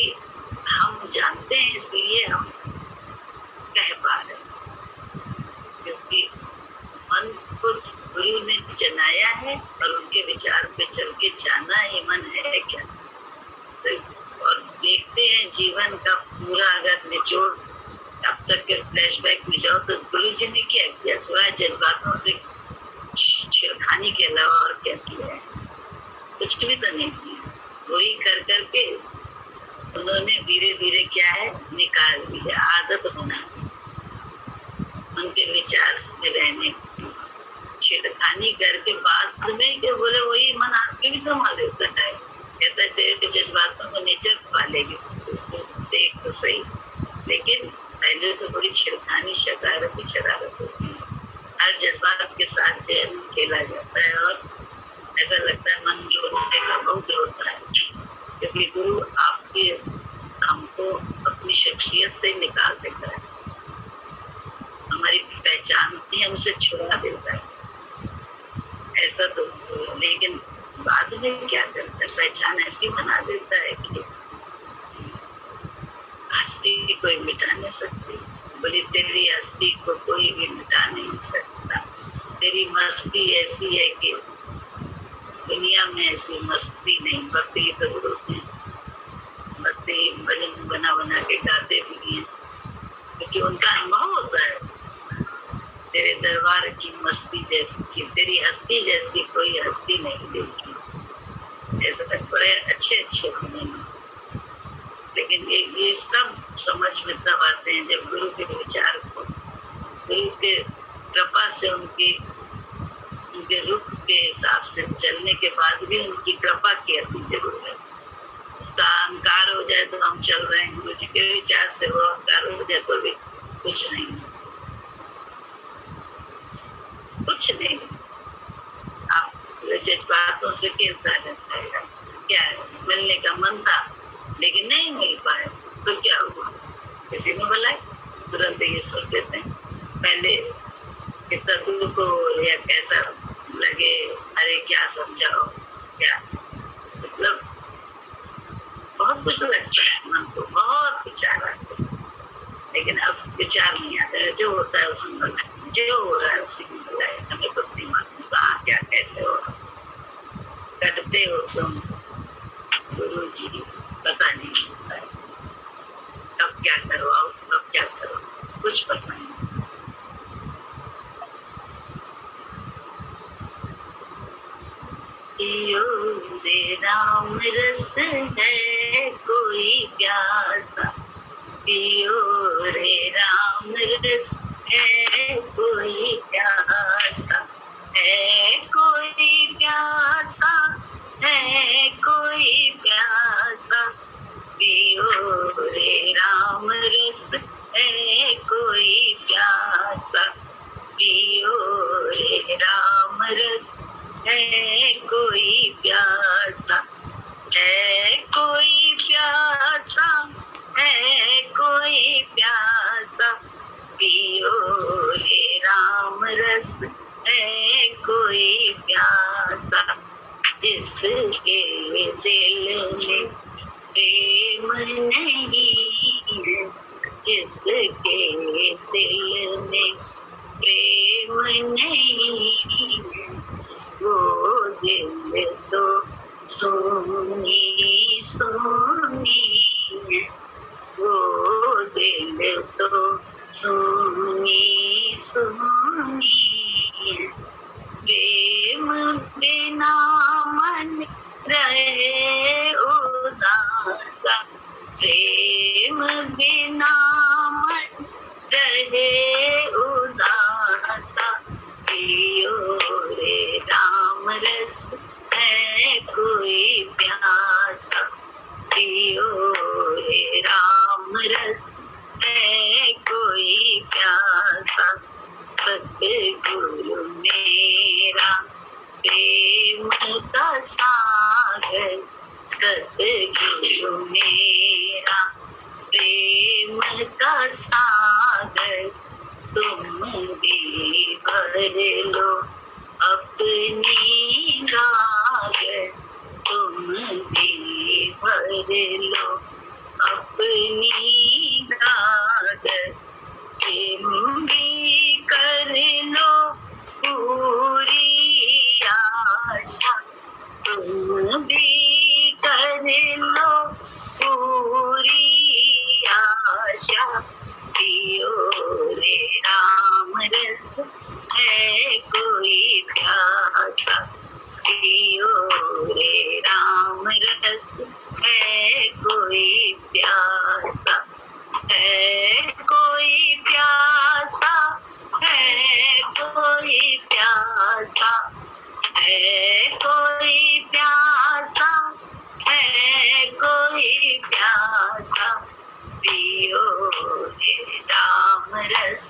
हम जानते हैं इसलिए हम कह पा रहे हैं, क्योंकि मन को गुरु ने जनाया है और उनके विचार पे चल के जाना ये मन है क्या। तो और देखते हैं जीवन का पूरा अगर निचोड़ अब तक के फ्लैशबैक में जाओ तो गुरु जी ने क्या किया सिवाय जज्बातों से छेड़खानी के अलावा और क्या किया है? कुछ भी तो नहीं किया। वही कर करके उन्होंने धीरे धीरे क्या है निकाल दिया, आदत बना उनके विचार में रहने की। छेड़खानी करके बाद में के बोले वही मन आपके भी तो मार देता है, कहता है तेरे जज्बातों को नेचर पालेगी तो देख तो सही। लेकिन पहले तो बड़ी छेड़खानी शरारत होती है, हर जज्बात के साथ चैन खेला जाता है और ऐसा लगता है मन रोने का बहुत रोता है, क्योंकि गुरु आपके हमको अपनी शख्सियत से निकाल देता है, हमारी पहचान ही हमसे छुड़ा देता है। ऐसा तो लेकिन बाद में क्या करता है, पहचान ऐसी बना देता है कि हस्ती कोई मिटा नहीं सकती, बोली तेरी हस्ती को कोई भी मिटा नहीं सकता। मस्ती ऐसी है कि दुनिया में ऐसी मस्ती नहीं। भक्ति तो गुरु हैं, भक्ति भजन बना बना के गाते भी हैं, क्योंकि उनका अनुभव होता है। तेरे दरबार की मस्ती जैसी, तेरी हस्ती जैसी कोई हस्ती नहीं देखी। ऐसे तक बड़े अच्छे अच्छे बने, लेकिन ये सब समझ में तब आते हैं जब गुरु के विचार को, गुरु के कृपा से, उनके रुख के हिसाब से चलने के बाद भी उनकी कृपा की अति जरूर है। उसका अहंकार हो जाए तो हम चल रहे हैं, गुरु जी के विचार से वो अहंकार हो जाए तो भी कुछ नहीं, कुछ नहीं। आप जज्बातों से खेलता रहता है। क्या है, मिलने का मन था लेकिन नहीं मिल पाया तो क्या हुआ, किसी ने बुलाए तुरंत ये सोच देते हैं। पहले कितना दुख हो या कैसा लगे, अरे क्या समझाओ, क्या मतलब बहुत कुछ लगता है मन को, बहुत विचार आते हैं, लेकिन अब विचार नहीं आता है। जो होता है उसमें, जो हो रहा है उसी में बुलाए। हमें तो नहीं मालूम कहाँ क्या कैसे हो रहा, करते हो तुम गुरु जी, पता नहीं होता है कब क्या करवाओ, कब क्या करो, कुछ पता नहीं। पियो रे राम रस है कोई प्यासा, पियो रे राम रस है कोई प्यासा, है कोई प्यासा, है कोई प्यासा, पियो रे राम रस है कोई प्यासा, पियो रे राम रस है कोई प्यासा, है कोई प्यासा, है कोई प्यासा, पियो रे राम रस है कोई प्यासा, जिसके दिल में प्रेम नहीं है, जिसके दिल में प्रेम नहीं है, वो दिल तो सोनी सोनी है, वो दिल तो सोनी सोनी है, प्रेम बिना मन रहे उदासा, प्रेम बिना मन रहे उदासा, पियो रे राम रस है कोई प्यासा, पियो रे राम रस है कोई प्यासा, सतगुरु मेरा प्रेम का सागर, सतगुरु मेरा प्रेम का सागर, तुम भी भर लो अपनी गागर, तुम भी भर लो अपनी गागर, तुम भी कर लो पूरी आशा, तुम भी कर लो पूरी आशा, पियो रे राम रस है कोई प्यासा, पियो रे राम रस है कोई प्यासा, है कोई प्यासा, है कोई प्यासा, है कोई प्यासा, है कोई प्यासा, पियो रे राम रस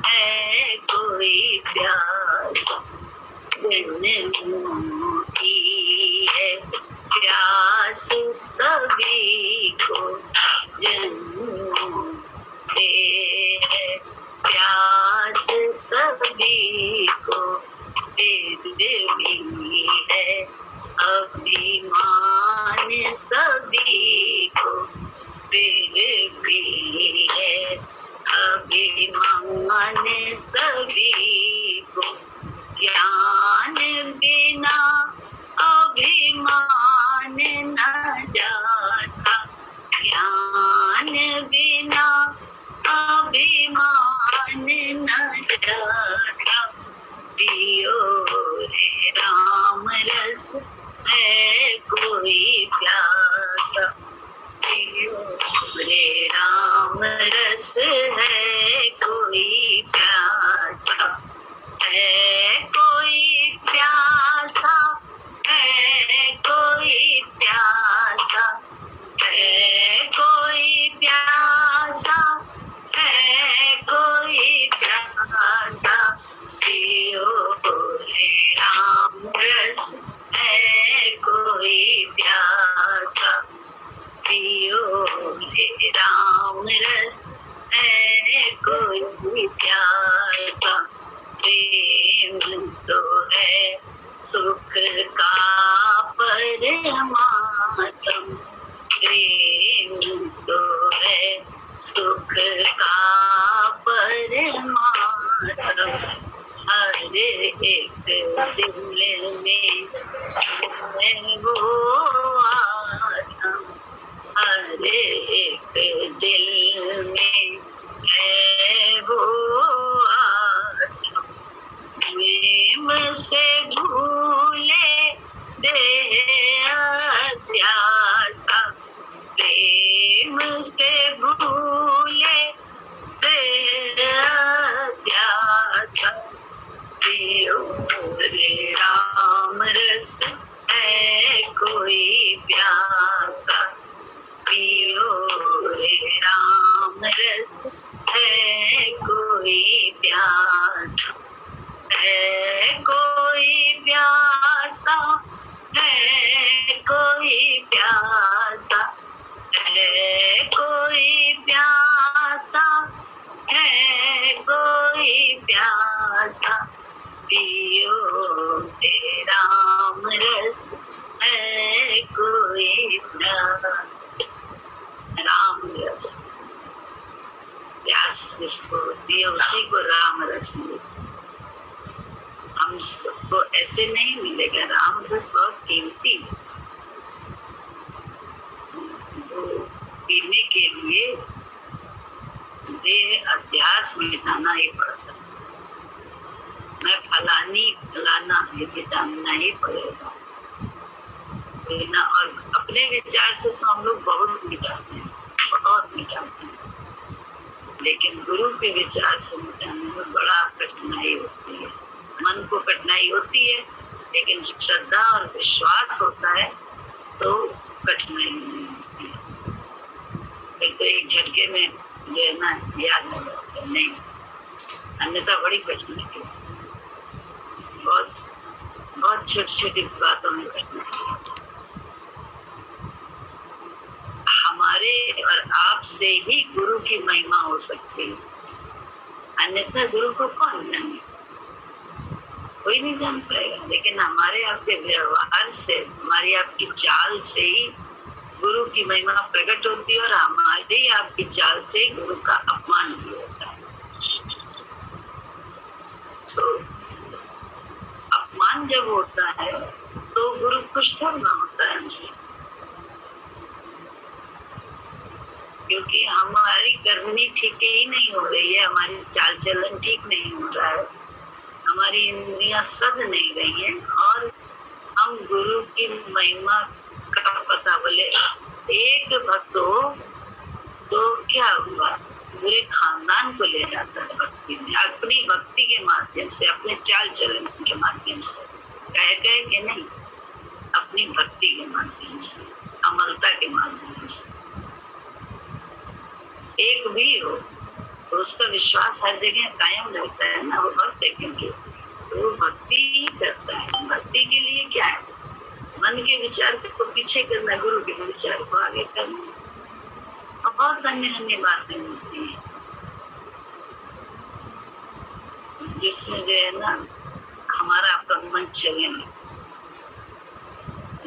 है कोई प्यासा, की है प्यास सभी को, जन्मों से है प्यास सभी को, फिर भी है अभिमान सभी को, फिर भी है अभिमान सभी को, क्या दिल में है वो आत्मा, हर एक दिल में है वो आत्मा, प्रेम से भूले दे अध्यासा, प्रेम से भूले दे अध्यासा, पियो रे राम रस है कोई प्यासा, पियो रे राम रस है कोई प्यासा, है कोई प्यासा, है कोई प्यासा, है कोई प्यासा, है कोई प्यासा, पियो रे राम रस है कोई प्यासा। राम रस प्यास जिसको होती है उसी को राम रस मिलता। हम सबको ऐसे नहीं मिलेगा। राम रस बहुत कीमती है, वो पीने के लिए देह अध्यास मिटाना ही पड़ता है। मैं फलाना ये जानना ही पड़ेगा ना। और अपने विचार से तो हम लोग बहुत मिटाते हैं, बहुत मिटाते हैं, लेकिन गुरु के विचार से मिटाने में बड़ा कठिनाई होती है। मन को कठिनाई होती है, लेकिन श्रद्धा और विश्वास होता है तो कठिनाई नहीं होती है। एक तो एक झटके में जो है ना याद नहीं, अन्यथा बड़ी कठिनाई है। बहुत बहुत छोटी छोटी बातों में कठिनाई है। हमारे और आप से ही गुरु की महिमा हो सकती है, अन्यथा गुरु को कौन जाने, कोई नहीं जान पाएगा। लेकिन हमारे आपके व्यवहार से, हमारी आपकी चाल से ही गुरु की महिमा प्रकट होती है, और हमारी आपकी चाल से ही गुरु का अपमान भी होता है। तो अपमान जब होता है तो गुरु खुश थोड़ा होता है हमसे, क्योंकि हमारी करनी ठीक ही नहीं हो रही है, हमारी चाल चलन ठीक नहीं हो रहा है, हमारी इंद्रियां सद नहीं रही हैं, और हम गुरु की महिमा का पता बोले एक भक्त हो तो क्या हुआ, पूरे खानदान को ले जाता है भक्ति में, अपनी भक्ति के माध्यम से, अपने चाल चलन के माध्यम से, कह के नहीं, अपनी भक्ति के माध्यम से, अमलता के माध्यम से। एक भी हो तो उसका विश्वास हर जगह कायम रहता है ना, वो भक्त है, क्योंकि वो भक्ति ही करता है। भक्ति के लिए क्या है, मन के विचार को पीछे करना, गुरु के विचार को आगे करना, और बहुत अन्य अन्य बातें होती हैं जिसमें जो है ना हमारा आपका मन चले नहीं।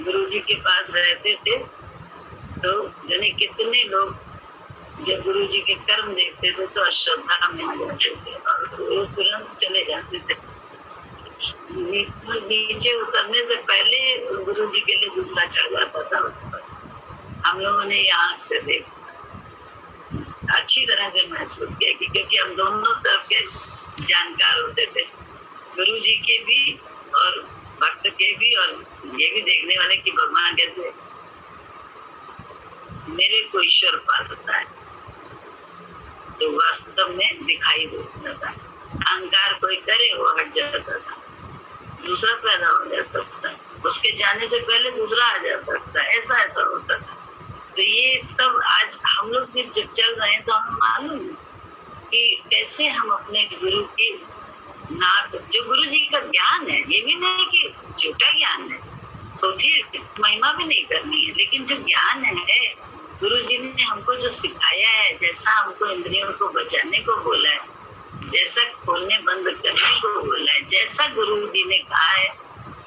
गुरु जी के पास रहते थे तो जाने कितने लोग जब गुरु जी के कर्म देखते थे तो अश्रद्धा में आ जाते थे, और वो तुरंत चले जाते थे। नीचे उतरने से पहले गुरु जी के लिए दूसरा चढ़ जाता था। हम लोगों ने यहाँ से देखा, अच्छी तरह से महसूस किया, क्योंकि हम दोनों तरफ के जानकार होते थे, गुरु जी के भी और भक्त के भी, और ये भी देखने वाले कि भगवान कहते मेरे को ईश्वर पालता है, तो वास्तव में दिखाई देता था। अहंकार कोई करे वो हट जाता था, दूसरा पैदा हो जाता था, उसके जाने से पहले दूसरा आ जाता था, ऐसा ऐसा होता था। तो ये सब आज हम लोग भी जब चल रहे हैं तो हमें मालूम है कि कैसे हम अपने गुरु की नाक, जो गुरु जी का ज्ञान है, ये भी नहीं कि झूठा ज्ञान है, सोचिए महिमा भी नहीं करनी है, लेकिन जो ज्ञान है गुरु जी ने हमको जो सिखाया है, जैसा हमको इंद्रियों को बचाने को बोला है, जैसा खोलने बंद करने को बोला है, जैसा गुरु जी ने कहा है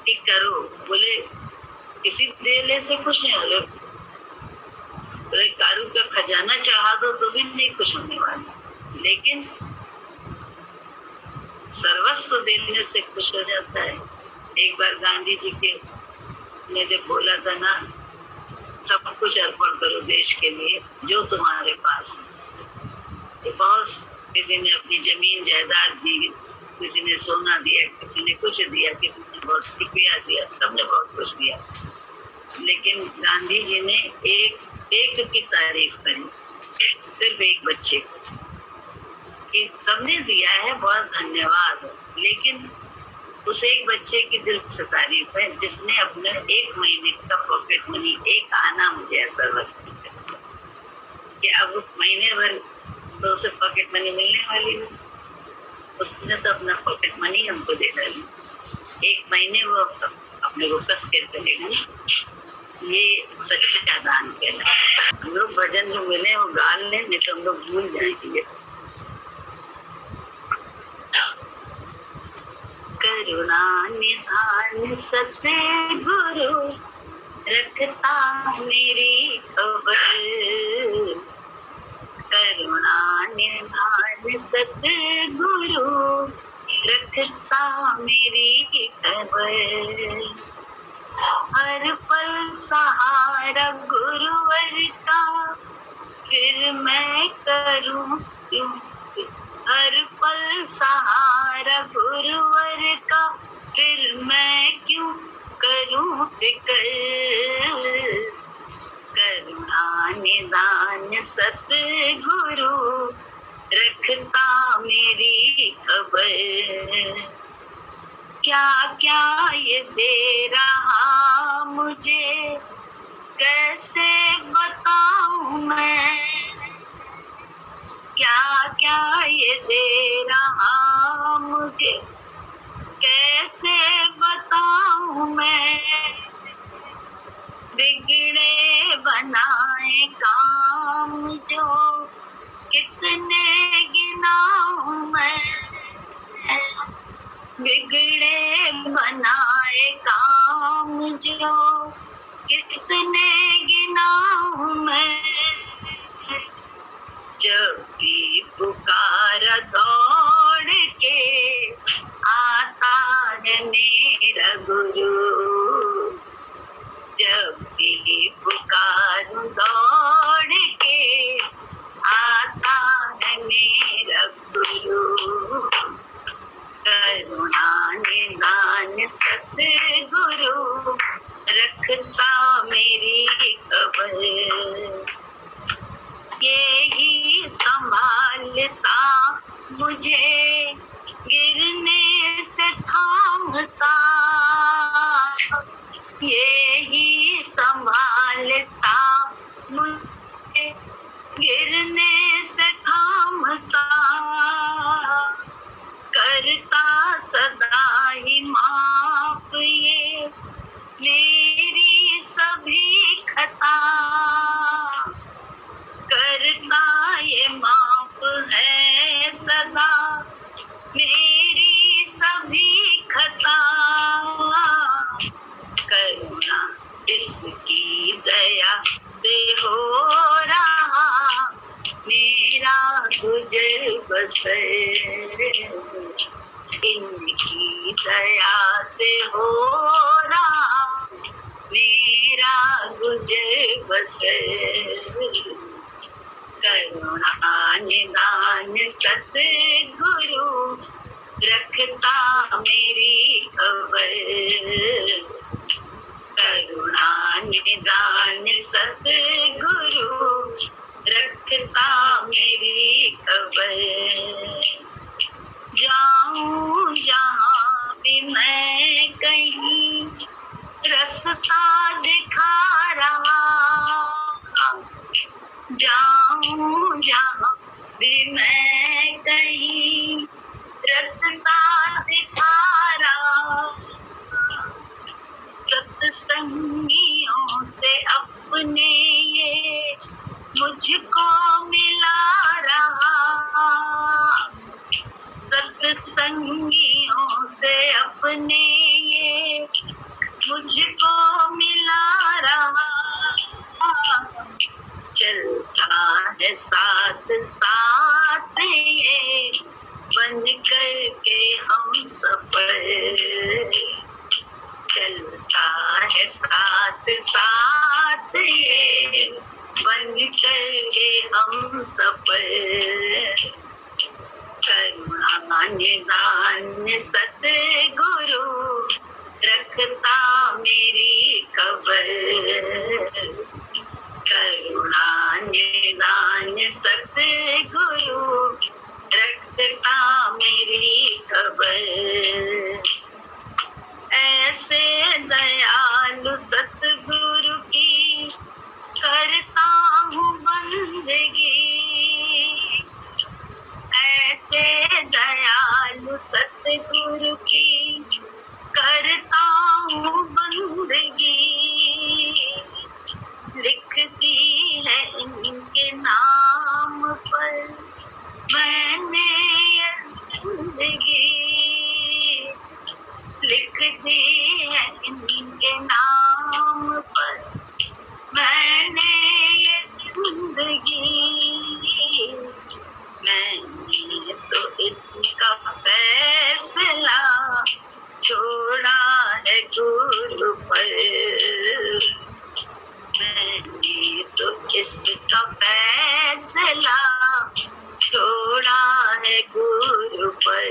कि करो, बोले किसी देले से खुश है, बोले कारू का खजाना चढ़ा दो तो भी नहीं खुश होने वाला, लेकिन सर्वस्व देने से खुश हो जाता है। एक बार गांधी जी के ने जब बोला था ना, सब कुछ अर्पण करो देश के लिए जो तुम्हारे पास है। बहुत किसी ने अपनी जमीन जायदाद दी, किसी ने सोना दिया, किसी ने कुछ दिया, किसी ने बहुत रुपया दिया, सबने बहुत कुछ दिया। लेकिन गांधी जी ने एक की तारीफ करी, सिर्फ एक बच्चे को, कि सबने दिया है, बहुत धन्यवाद, लेकिन उस एक बच्चे की दिल से तारीफ है जिसने अपने 1 महीने का पॉकेट मनी, एक आना मुझे ऐसा वस्तु कि अब महीने भर तो उसे पॉकेट मनी मिलने वाली है, उसने तो अपना पॉकेट मनी हमको दे डाली, 1 महीने वो अपने को कस के चलेगा। ये सच्चा दान कहलाता। हम लोग भजन जो मिले वो गा लें, नहीं तो हम लोग भूल जाएंगे। करुणा निधान सतगुरु रखता मेरी खबर, करुणा निधान सतगुरु रखता मेरी खबर, हर पल सहारा गुरुवर का फिर मैं करूं क्यों, हर पल सहारा गुरुवर का फिर मैं क्यों करूं फिक्र, करुणा निदान सतगुरु रखता मेरी खबर, क्या क्या ये दे रहा मुझे कैसे बताऊं मैं, क्या क्या ये दे रहा मुझे कैसे बताऊं मैं, बिगड़े बनाए काम जो कितने गिनाऊं मैं, बिगड़े बनाए काम जो कितने गिनाऊं मैं, जब भी पुकारा दौड़ के आता है मेरा गुरु, जब भी पुकारूं दौड़ के आता है मेरा गुरु, करुणा निदान सतगुरु रखता मेरी खबर, यही संभालता मुझे गिरने से थामता, यही संभालता मुझे गिरने से थामता, करता सदा ही माफ ये मेरी सभी खता, करता ये माफ है सदा मेरी सभी खता, करुणा इसकी दया से हो रहा मेरा गुजर बसर, इनकी दया से हो रहा मेरा गुजर बसर, करुणा निदान सतगुरु रखता मेरी खबर, करुणा निदान सतगुरु रखता मेरी खबर, जाऊं जहाँ भी मैं कहीं रास्ता दिखा रहा, जाऊं जहाँ भी मैं कहीं रास्ता दिखा रहा, सत्संगियों से अपने ये मुझको मिला रहा, सत्संगियों से अपने ये मुझको मिला रहा, चलता है साथ साथ ये बन कर के हम सफर, साथ ये बन करके हम सफर, करुणा निदान सतगुरु रखता मेरी खबर, करुणा निदान सतगुरु रखता मेरी खबर। ऐसे दयालु सतगुरु की करता हूँ बंदगी, ऐसे दयालु सतगुरु की करता हूँ बंदगी, लिखती है इनके नाम पर मैंने ये जिंदगी, लिखती है इनके नाम पर मैंने ये जिंदगी, मैंने तो इनका फैसला छोड़ा है गुरु पर, मैंने तो इसका फैसला छोड़ा है गुरु पर,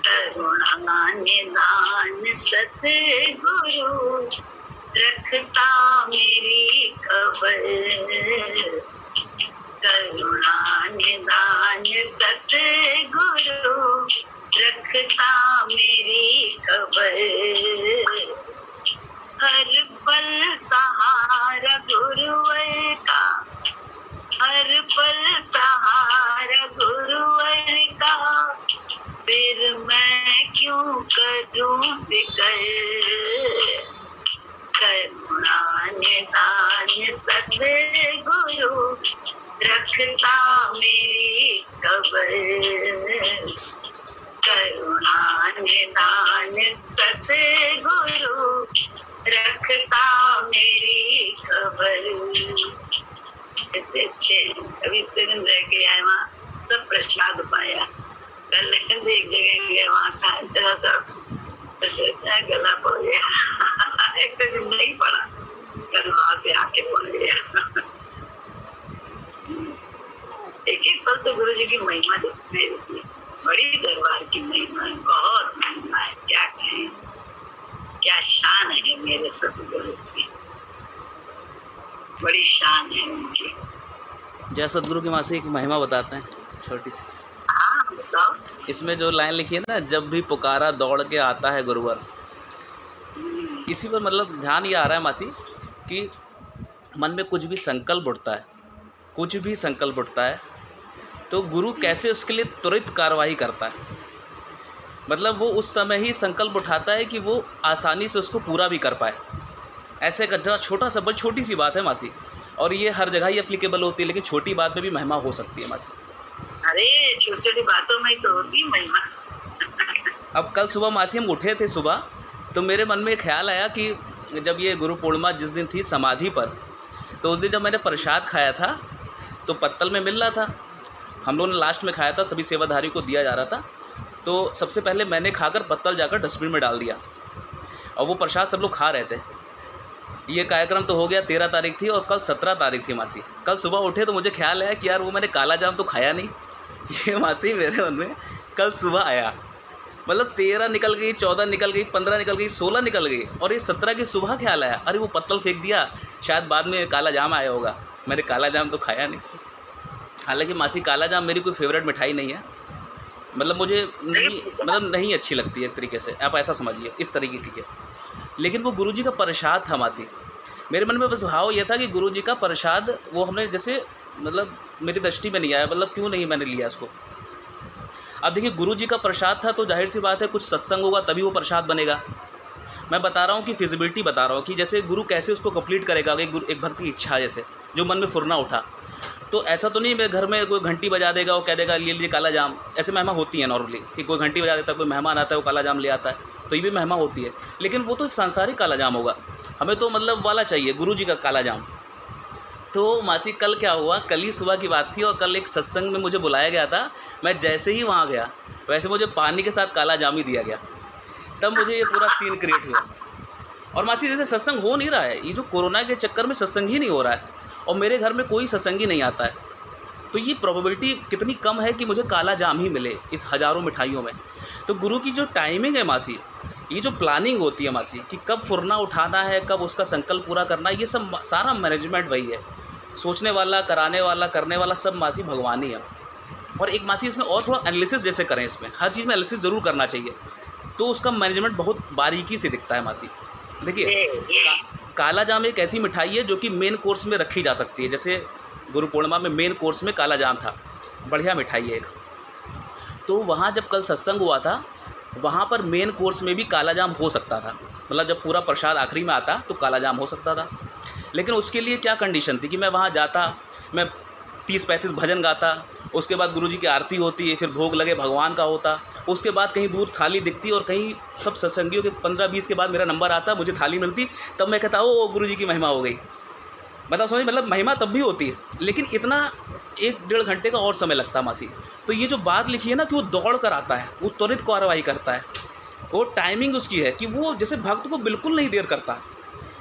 करुणा निदान सतगुरु रखता मेरी खबर, करुणा निदान सतगुरु रखता मेरी खबर, हर पल सहारा गुरुवर का, हर पल सहारा गुरुवर का, फिर मैं क्यों करूं फिकर, करुणा निदान सतगुरु रखता मेरी खबर, करुणा निदान सतगुरु रखता मेरी खबर। ऐसे अच्छे अभी फिल्म रह के आए, वहाँ सब प्रसाद पाया, कल एक जगह गए वहाँ खाए जरा सा गला पड़ गया एक तो दिन नहीं पड़ा, कल वहां से आके पड़ गया। एक एक पल तो गुरु जी की महिमा दिखती रहती, बड़ी दरबार की महिमा है, बहुत महिमा है, क्या कहें, क्या शान है मेरे सतगुरु की, बड़ी शान है उनकी। जय सतगुरु की मासी एक महिमा बताते हैं छोटी सी। हाँ बताओ। इसमें जो लाइन लिखी है ना, जब भी पुकारा दौड़ के आता है गुरुवर, इसी पर मतलब ध्यान ये आ रहा है मासी कि मन में कुछ भी संकल्प उठता है, कुछ भी संकल्प उठता है तो गुरु कैसे उसके लिए त्वरित कार्रवाई करता है। मतलब वो उस समय ही संकल्प उठाता है कि वो आसानी से उसको पूरा भी कर पाए। ऐसे का छोटा सा बस छोटी सी बात है मासी, और ये हर जगह ही एप्लीकेबल होती है, लेकिन छोटी बात में भी महिमा हो सकती है मासी। अरे छोटी छोटी बातों में तो होती महिमा। अब कल सुबह मासी हम उठे थे सुबह, तो मेरे मन में ख्याल आया कि जब ये गुरु पूर्णिमा जिस दिन थी समाधि पर, तो उस दिन जब मैंने प्रसाद खाया था तो पत्तल में मिल रहा था, हम लोगों ने लास्ट में खाया था, सभी सेवाधारी को दिया जा रहा था। तो सबसे पहले मैंने खाकर पत्तल जाकर डस्टबिन में डाल दिया, और वो प्रसाद सब लोग खा रहे थे। ये कार्यक्रम तो हो गया, 13 तारीख थी और कल 17 तारीख थी मासी। कल सुबह उठे तो मुझे ख्याल आया कि यार वो मैंने काला जाम तो खाया नहीं। ये मासी मेरे मन में कल सुबह आया, मतलब 13 निकल गई, 14 निकल गई, 15 निकल गई, 16 निकल गई, और ये 17 की सुबह ख्याल आया, अरे वो पत्तल फेंक दिया, शायद बाद में काला जाम आया होगा, मैंने काला जाम तो खाया नहीं। हालांकि मासी काला जाम मेरी कोई फेवरेट मिठाई नहीं है, मतलब मुझे नहीं अच्छी लगती है एक तरीके से, आप ऐसा समझिए, इस तरीके की है। लेकिन वो गुरुजी का प्रसाद था मासी, मेरे मन में बस भाव ये था कि गुरुजी का प्रसाद वो हमने जैसे मतलब मेरी दृष्टि में नहीं आया, मतलब क्यों नहीं मैंने लिया इसको। अब देखिए गुरुजी का प्रसाद था तो जाहिर सी बात है कुछ सत्संग होगा तभी वो प्रसाद बनेगा। मैं बता रहा हूँ कि फिजिबिलिटी बता रहा हूँ कि जैसे गुरु कैसे उसको कंप्लीट करेगा, एक भक्त की इच्छा जैसे जो मन में फुरना उठा। तो ऐसा तो नहीं मेरे घर में कोई घंटी बजा देगा और कह देगा ले लीजिए काला जाम, ऐसे महिमा होती है नॉर्मली कि कोई घंटी बजा देता है, कोई मेहमान आता है वो काला जाम ले आता है, तो ये भी महिमा होती है। लेकिन वो तो एक सांसारिक काला जाम होगा, हमें तो मतलब वाला चाहिए गुरुजी का काला जाम। तो मासी कल क्या हुआ, कल ही सुबह की बात थी और कल एक सत्संग में मुझे बुलाया गया था। मैं जैसे ही वहाँ गया वैसे मुझे पानी के साथ काला जाम ही दिया गया, तब मुझे ये पूरा सीन क्रिएट हुआ। और मासी जैसे सत्संग हो नहीं रहा है, ये जो कोरोना के चक्कर में सत्संग ही नहीं हो रहा है, और मेरे घर में कोई सत्संगी नहीं आता है, तो ये प्रोबेबिलिटी कितनी कम है कि मुझे काला जाम ही मिले इस हज़ारों मिठाइयों में। तो गुरु की जो टाइमिंग है मासी, ये जो प्लानिंग होती है मासी कि कब फुरना उठाना है, कब उसका संकल्प पूरा करना है, ये सब सारा मैनेजमेंट वही है। सोचने वाला, कराने वाला, करने वाला सब मासी भगवान ही है। और एक मासी इसमें और थोड़ा एनालिसिस जैसे करें, इसमें हर चीज़ में एनालिसिस ज़रूर करना चाहिए, तो उसका मैनेजमेंट बहुत बारीकी से दिखता है मासी। देखिए काला जाम एक ऐसी मिठाई है जो कि मेन कोर्स में रखी जा सकती है। जैसे गुरु पूर्णिमा में मेन कोर्स में काला जाम था, बढ़िया मिठाई है एक। तो वहाँ जब कल सत्संग हुआ था, वहाँ पर मेन कोर्स में भी काला जाम हो सकता था, मतलब जब पूरा प्रसाद आखिरी में आता तो काला जाम हो सकता था। लेकिन उसके लिए क्या कंडीशन थी कि मैं वहाँ जाता, मैं 30-35 भजन गाता, उसके बाद गुरुजी की आरती होती है, फिर भोग लगे भगवान का होता, उसके बाद कहीं दूर थाली दिखती और कहीं सब सत्संगियों के 15-20 के बाद मेरा नंबर आता, मुझे थाली मिलती, तब मैं कहता ओ गुरुजी की महिमा हो गई। मतलब महिमा तब भी होती है, लेकिन इतना 1-1.5 घंटे का और समय लगता मासी। तो ये जो बात लिखी है ना कि वो दौड़ कर आता है, वो त्वरित कार्रवाई करता है, वो टाइमिंग उसकी है कि वो जैसे भक्त को बिल्कुल नहीं देर करता।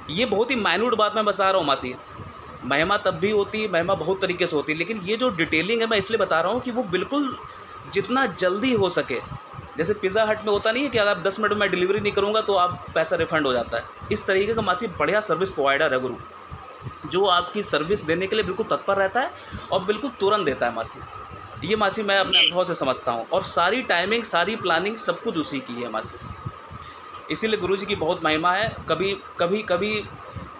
ये बहुत ही माइन्यूट बात मैं बता रहा हूँ मासी। महिमा तब भी होती है, महिमा बहुत तरीके से होती है, लेकिन ये जो डिटेलिंग है मैं इसलिए बता रहा हूँ कि वो बिल्कुल जितना जल्दी हो सके, जैसे पिज़्ज़ा हट में होता नहीं है कि अगर 10 मिनट में डिलीवरी नहीं करूँगा तो आप पैसा रिफ़ंड हो जाता है, इस तरीके का मासी बढ़िया सर्विस प्रोवाइडर है गुरु, जो आपकी सर्विस देने के लिए बिल्कुल तत्पर रहता है और बिल्कुल तुरंत देता है मासी। ये मासी मैं अपने अनुभव से समझता हूँ, और सारी टाइमिंग, सारी प्लानिंग सब कुछ उसी की है मासी। इसीलिए गुरुजी की बहुत महिमा है। कभी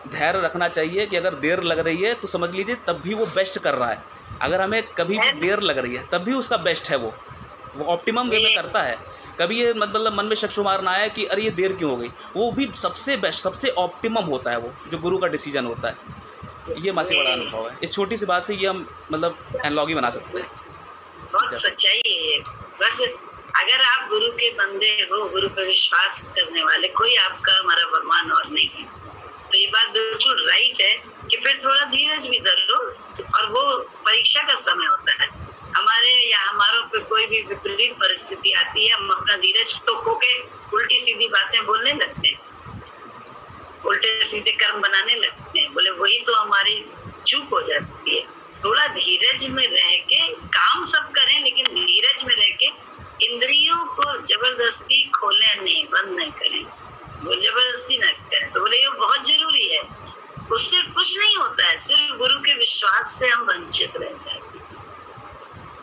धैर्य रखना चाहिए कि अगर देर लग रही है तो समझ लीजिए तब भी वो बेस्ट कर रहा है। अगर हमें कभी भी देर लग रही है तब भी उसका बेस्ट है, वो ऑप्टिमम वे में करता है। कभी ये मतलब मन में शक शुमार ना आया कि अरे ये देर क्यों हो गई, वो भी सबसे बेस्ट, सबसे ऑप्टिमम होता है, वो जो गुरु का डिसीजन होता है। ये मासी बड़ा अनुभव है। इस छोटी सी बात से ये हम मतलब एनालॉगी बना सकते हैं। बहुत सच्चाई है। बस अगर आप गुरु के बंदे हो, गुरु पर विश्वास करने वाले, कोई आपका हमारा भगवान और नहीं है, तो ये बात बिल्कुल राइट है कि फिर थोड़ा धीरज भी धर लो। और वो परीक्षा का समय होता है हमारे या हमारों पे कोई भी विपरीत परिस्थिति आती है, हम अपना धीरज तो खो के उल्टी सीधी बातें बोलने लगते हैं, उल्टे सीधे कर्म बनाने लगते हैं। बोले वही तो हमारी चूक हो जाती है। थोड़ा धीरज में रह के काम सब करें, लेकिन धीरज में रह के इंद्रियों को जबरदस्ती खोले नहीं, बंद नहीं करें, वो जबरदस्ती न करें। तो बोले ये बहुत जरूरी है, उससे कुछ नहीं होता है, सिर्फ गुरु के विश्वास से हम वंचित रह जाते हैं,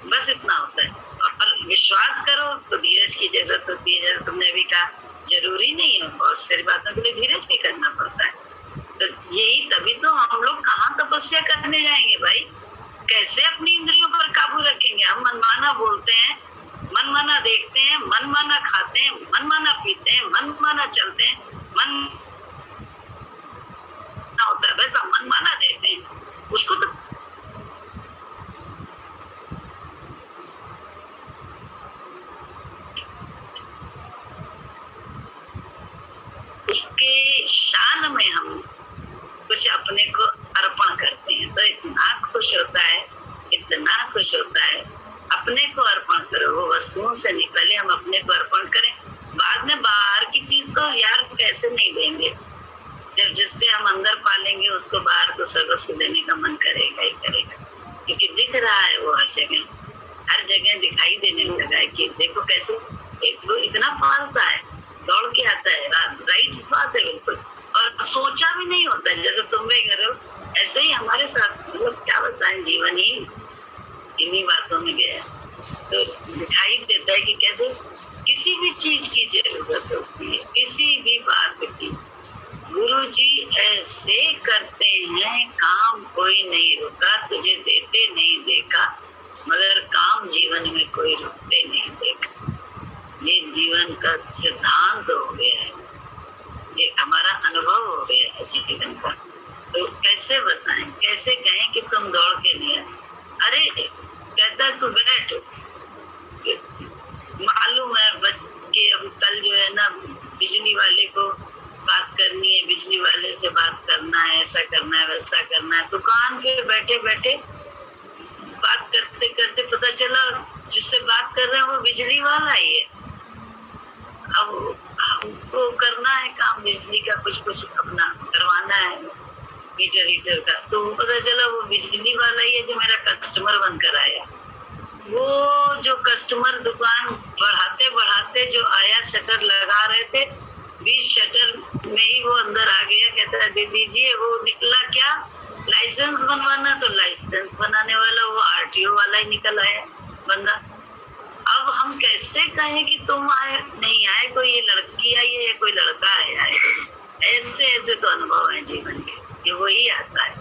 बस इतना होता है। और विश्वास करो तो धीरज की जरूरत होती है। जैसे तुमने भी कहा, जरूरी नहीं है, बहुत सारी बातों के लिए धीरज भी करना पड़ता है। तो यही तभी तो हम लोग कहाँ तपस्या करने जाएंगे भाई, कैसे अपनी इंद्रियों पर काबू रखेंगे। हम मनमाना बोलते हैं, मनमाना देखते हैं, मनमाना खाते हैं, मनमाना पीते हैं, मनमाना चलते हैं, मन होता है वैसा मनमाना देते हैं उसको। तो उसके शान में हम कुछ अपने को अर्पण करते हैं तो इतना खुश होता है, इतना खुश होता है। अपने को अर्पण करो, वो वस्तुओं से नहीं, पहले हम अपने को अर्पण करें, बाद में बाहर की चीज तो यार कैसे नहीं देंगे। जब जिससे हम अंदर पालेंगे उसको बाहर को सर्वस्व देने का मन करेगा ही करेगा, क्योंकि दिख रहा है वो हर जगह दिखाई देने लगा है कि देखो कैसे वो इतना पालता है, दौड़ के आता है। राइट बात है बिल्कुल, और सोचा भी नहीं होता है। जैसे तुम भी कर रहे हो ऐसे ही हमारे साथ, मतलब क्या बताएं, जीवन ही इन्हीं बातों में गया। तो दिखाई देता है कि कैसे किसी भी चीज की जरूरत होती है, किसी भी बात की। गुरुजी ऐसे करते हैं, काम कोई नहीं रुका, तुझे देते नहीं देखा, मगर काम जीवन में कोई रुकते नहीं देखा। ये जीवन का सिद्धांत हो गया है, ये हमारा अनुभव हो गया है जीवन का। तो कैसे बताएं, कैसे कहें कि तुम दौड़ के नहीं आए। अरे कहता तू बैठ, मालूम है कि अब कल जो है ना बिजली वाले को बात करनी है, बिजली वाले से बात करना है, ऐसा करना है, वैसा करना है। दुकान पे बैठे बैठे बात करते करते पता चला जिससे बात कर रहे हैं वो बिजली वाला ही है। अब वो करना है काम, बिजली का कुछ कुछ अपना करवाना है, मीटर हीटर का। तो पता चला वो बिजली वाला ही है जो मेरा कस्टमर बनकर आया। वो जो कस्टमर दुकान बढ़ाते बढ़ाते जो आया, शटर लगा रहे थे, बीच शटर में ही वो अंदर आ गया। कहता है दे दीजिए। वो निकला क्या, लाइसेंस बनवाना, तो लाइसेंस बनाने वाला वो आरटीओ वाला ही निकल आया बंदा। अब हम कैसे कहें कि तुम आए नहीं आए, कोई ये लड़की आई है या कोई लड़का आया है। ऐसे ऐसे तो अनुभव है जीवन के, ये वही आता है,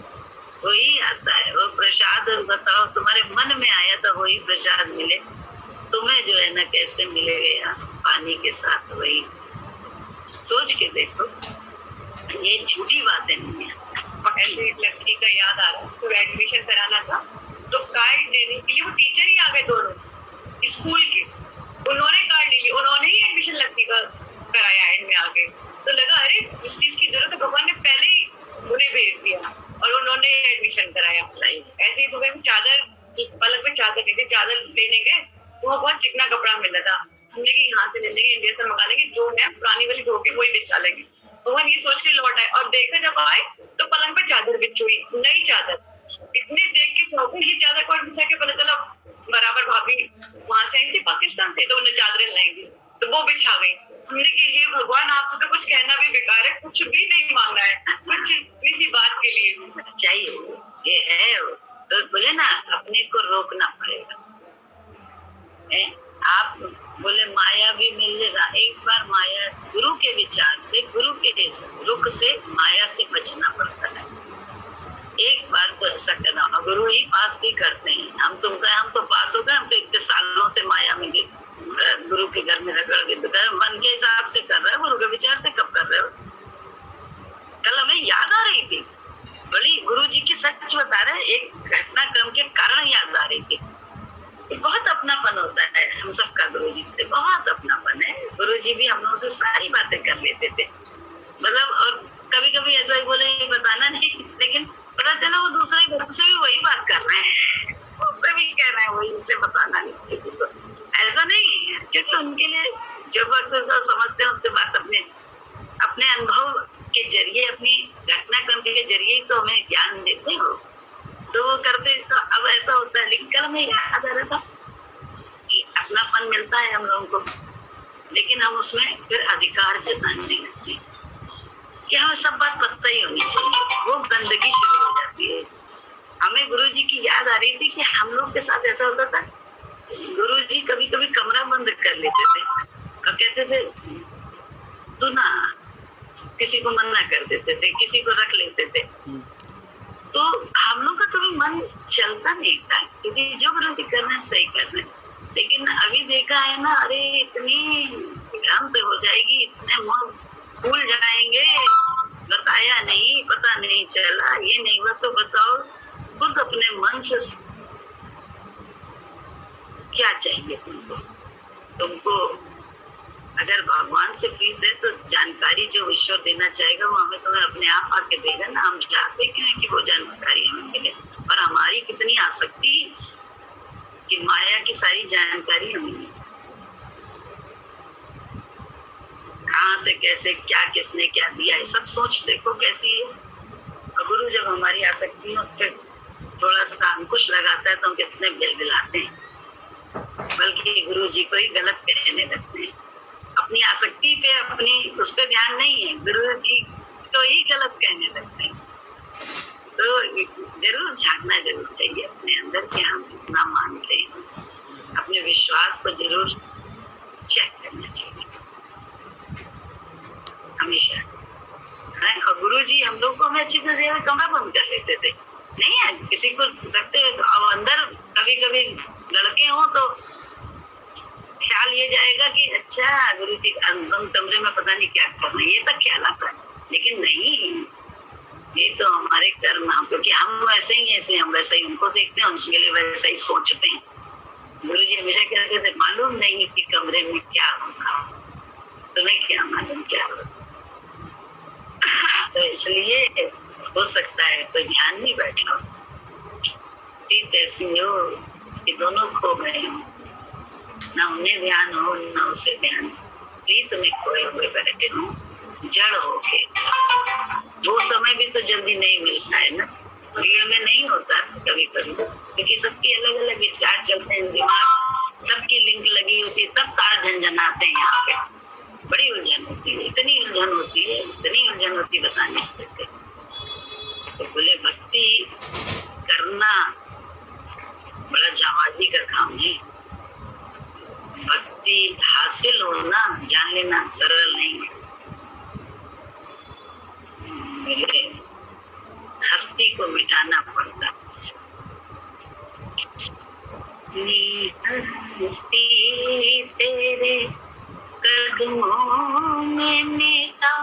वही आता है। वो प्रसाद बताओ, तुम्हारे मन में आया तो वही प्रसाद मिले, तुम्हें जो है ना कैसे मिलेगा पानी के साथ। वही सोच के देखो, ये झूठी बातें नहीं है। ऐसे एक लड़की का याद आ रहा है, तो एडमिशन कराना था, तो कार्ड देने के लिए वो टीचर ही आ गए दोनों स्कूल के। उन्होंने कार्ड ले लिया, उन्होंने ही एडमिशन लड़की का कराया एंड में आके। तो लगा अरे जिस चीज की जरूरत है भगवान ने पहले ही उन्हें भेज दिया और उन्होंने एडमिशन कराया। ऐसे ही तुम्हें चादर, पलक पे चादर लेते, चादर लेने गए तो वो बहुत चिकना कपड़ा मिल रहा था। हमने कि यहाँ से ले लेंगे, इंडिया से मंगा लेंगे, जो है पुरानी वाली धो के वही बिछा लेंगे। भगवान ये सोच के लौट आए और देखा जब आए तो पलंग पे चादर बिछ हुई, नई चादर। इतने देख के चौंके, ये चादर कौन बिछा के, पता चला बराबर भाभी वहां से आई थी पाकिस्तान से, तो उन्हें चादरें लाएंगी तो वो बिछा गई। हमने कि हे भगवान आपसे तो कुछ कहना भी बेकार है, कुछ भी नहीं मांगना है, कुछ किसी बात के लिए। सच्चाई ये है, तो बोले ना अपने को रोकना पड़ेगा। आप बोले माया भी मिलेगा, एक बार माया गुरु के विचार से, गुरु के रुख से माया से बचना पड़ता है। एक बार तो ऐसा करना, गुरु ही पास भी करते हैं। हम तो पास हो गए, हम तो इतने सालों से माया में गुरु के घर में रगड़ के मन के हिसाब से कर रहे हो, गुरु के विचार से कब कर रहे हो। कल हमें याद आ रही थी, बड़ी गुरु जी की सच बता रहे, एक घटनाक्रम के कारण याद आ रही थी। बहुत अपनापन होता है हम सबका गुरु जी से, बहुत अपनापन है। गुरु जी भी हम लोगों से सारी बातें कर लेते थे, मतलब। और कभी कभी ऐसा ही बोले बताना नहीं, लेकिन पता चला वो दूसरे भक्त से भी वही बात कर रहे हैं, उससे भी कह रहे हैं वही, उसे बताना नहीं किसी को। ऐसा नहीं है, क्योंकि उनके लिए जो भक्त समझते हैं उनसे बात अपने अनुभव के जरिए, अपनी घटनाक्रम के जरिए तो हमें ज्ञान देते हो, तो वो करते। तो अब ऐसा होता है, लेकिन कल हमें याद आ रहा था कि अपनापन मिलता है हम लोगों को, लेकिन हम उसमें फिर अधिकार जताने नहीं लगते कि हमें सब बात पता ही होनी चाहिए। वो गंदगी शुरू हो जाती है। हमें गुरु जी की याद आ रही थी कि हम लोग के साथ ऐसा होता था, गुरु जी कभी कभी कमरा बंद कर लेते थे और कहते थे तू ना, किसी को मना कर देते थे, किसी को रख लेते थे। तो हम लोग का कभी मन चलता नहीं था, क्योंकि जो गुरु जी करना है सही करना है। लेकिन अभी देखा है ना, अरे इतनी भ्रांत हो जाएगी, इतने भूल जाएंगे, बताया नहीं, पता नहीं चला, ये नहीं हुआ। तो बताओ खुद अपने मन से क्या चाहिए तुमको अगर भगवान से प्रीत है तो जानकारी जो ईश्वर देना चाहेगा वो हमें तुम्हें अपने आप आके देगा ना। हम चाहते क्यों है कि वो जानकारी हमें मिले, और हमारी कितनी आसक्ति कि माया की सारी जानकारी हमें मिले, कहाँ से कैसे क्या किसने क्या दिया है, सब सोच देखो कैसी है। और गुरु जब हमारी आसक्तियों पे थोड़ा सा अंकुश लगाता है तो हम कितने बिलबिलाते हैं, बल्कि गुरु जी को ही गलत कहने लगते हैं। अपनी आसक्ति पे, अपनी उस पे ध्यान नहीं है, गुरु जी को ही गलत कहने लगते हैं। तो जरूर झांकना जरूर चाहिए अपने अंदर कि हम कितना मानते हैं, अपने विश्वास को जरूर चेक करना चाहिए हमेशा। और गुरु जी हम लोग को हमें अच्छी तरह से कमरा बंद कर लेते थे, नहीं है किसी को रखते हुए। तो अब अंदर कभी कभी लड़के हों तो ख्याल ये जाएगा कि अच्छा गुरु जी बंद कमरे में पता नहीं क्या करना, ये तक ख्याल आता है। लेकिन नहीं, ये तो हमारे कर्म, क्योंकि हम वैसे ही हैं इसलिए हम वैसे ही उनको देखते हैं, उसके लिए वैसे ही सोचते हैं। गुरु जी हमेशा कहते थे मालूम नहीं कि कमरे में क्या होगा, तुम्हें क्या मालूम क्या होगा। तो इसलिए हो सकता है तो ध्यान नहीं बैठा हो, ठीक ऐसी हो कि दोनों खो गए हो, ना उन्हें ध्यान हो ना उसे ध्यान। प्रीत में खोए हुए बैठे हूँ, जड़ होके। वो समय भी तो जल्दी नहीं मिलता है ना, भीड़ में नहीं होता कभी कभी, क्योंकि सबकी अलग अलग विचार चलते हैं, दिमाग सबकी लिंक लगी होती है, तब तार झंझनाते हैं यहाँ पे। बड़ी उलझन होती है, इतनी उलझन होती है, इतनी उलझन होती है बता नहीं सकते। तो बोले भक्ति करना बड़ा जाबाजी का काम है, भक्ति हासिल होना जान लेना सरल नहीं है। हस्ती को मिटाना पड़ता। हस्ती तेरे कदमों में मिटा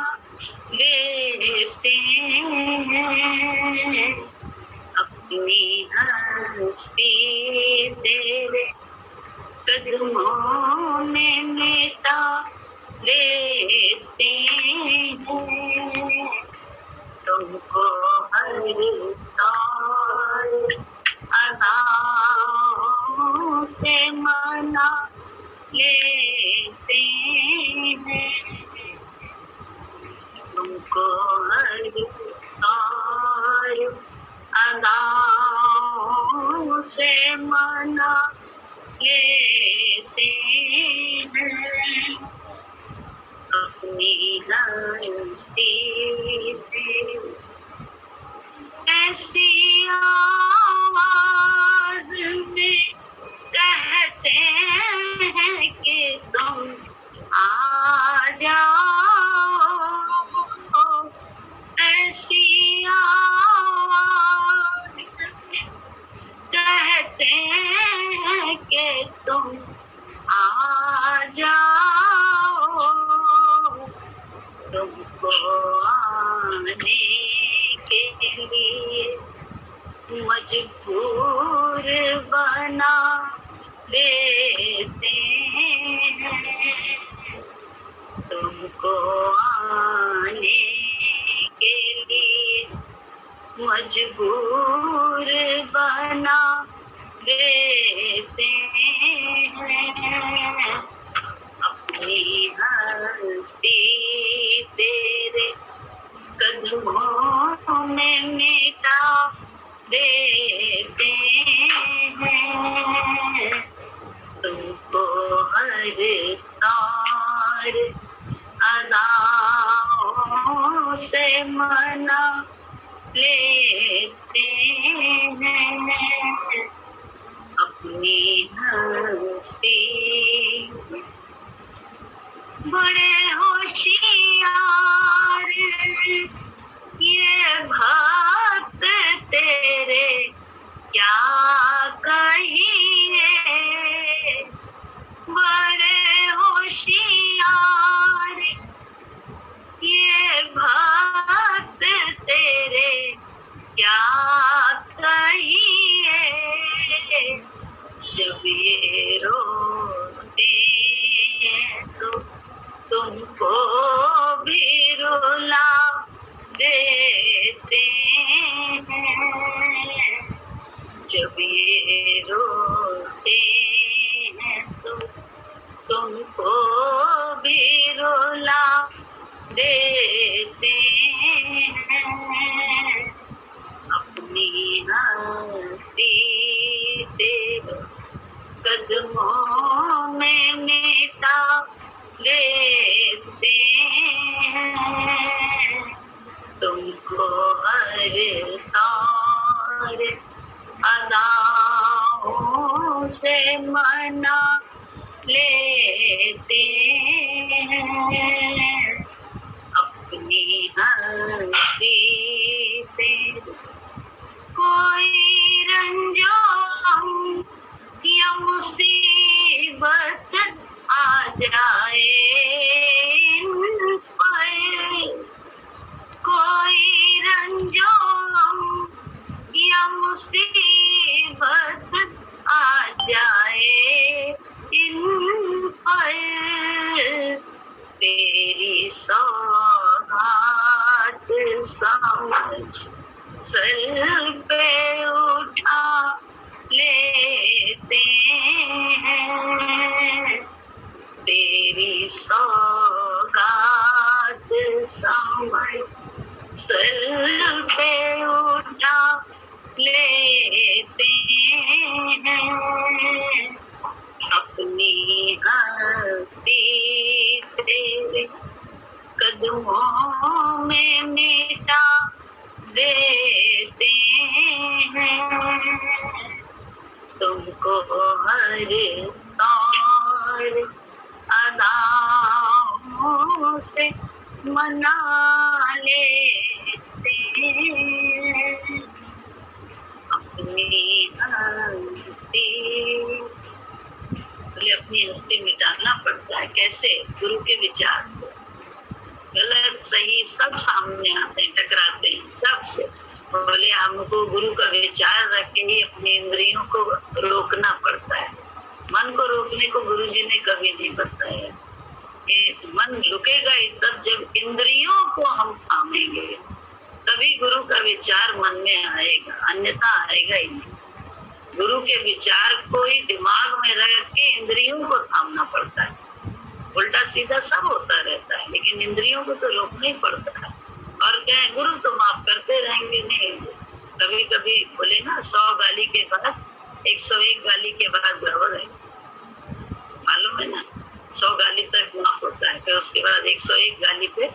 देते हैं, अपनी हस्ती तेरे कदमों में मिटा देते हैं, तुमको हर तार अदाओं से मना लेते हैं, तुमको हर तार अदाओं से मना लेते हैं, अपनी हस्ती से। ऐसी आवाज में कहते हैं कि तुम आ जाओ, ऐसी आवाज में कहते हैं कि तुम आ जाओ, तुमको आने के लिए मजबूर बना देते हैं, तुमको आने के लिए मजबूर बना देते हैं, अपनी हस्ती तेरे कदमों में मिटा देते हैं, तुमको हर तार अदाओं से मना लेते हैं, अपनी हस्ती। बड़े होशियार ये भक्त तेरे क्या कहिए, बड़े होशियार ये भक्त तेरे क्या कहिए, जब ये रोते हैं तो तुमको भी रुला देते हैं, जब ये रोते हैं तो तुमको भी रुला देते हैं, अपनी हस्ती तेरे कदमों में मिटा लेते हैं, तुमको हर तार अदाओं से मना लेते हैं, अपनी हस्ती से। कोई रंजों या मुसीबत आ जाए इन पर, कोई रंजों या मुसीबत आ जाए इन पर, तेरी सौगात समझ सर पे उठा लेते हैं, तेरी सौगात सर पे उठा लेते हैं, अपनी हस्ती तेरे कदमों में मिटा देते हैं, तुमको हर तौर अदाओं से मना लेते हैं, अपनी हस्ती। अपनी हस्ती मिटाना पड़ता है। कैसे? गुरु के विचार से। गलत सही सब सामने आते हैं, टकराते हैं सबसे। बोले हमको गुरु का विचार रख के ही अपनी इंद्रियों को रोकना पड़ता है। मन को रोकने को गुरु जी ने कभी नहीं बताया। मन रुकेगा ही तब जब इंद्रियों को हम थामेंगे, तभी गुरु का विचार मन में आएगा, अन्यथा आएगा ही नहीं। गुरु के विचार को ही दिमाग में रख के इंद्रियों को थामना पड़ता है। उल्टा सीधा सब होता रहता है, लेकिन इंद्रियों को तो रोकना ही पड़ता है। और क्या है, गुरु तो माफ करते रहेंगे नहीं। कभी कभी बोले ना 100 गाली के बाद 101 गाली के बाद बराबर है, मालूम है ना। 100 गाली तक माफ होता है, फिर उसके बाद 101 गाली पे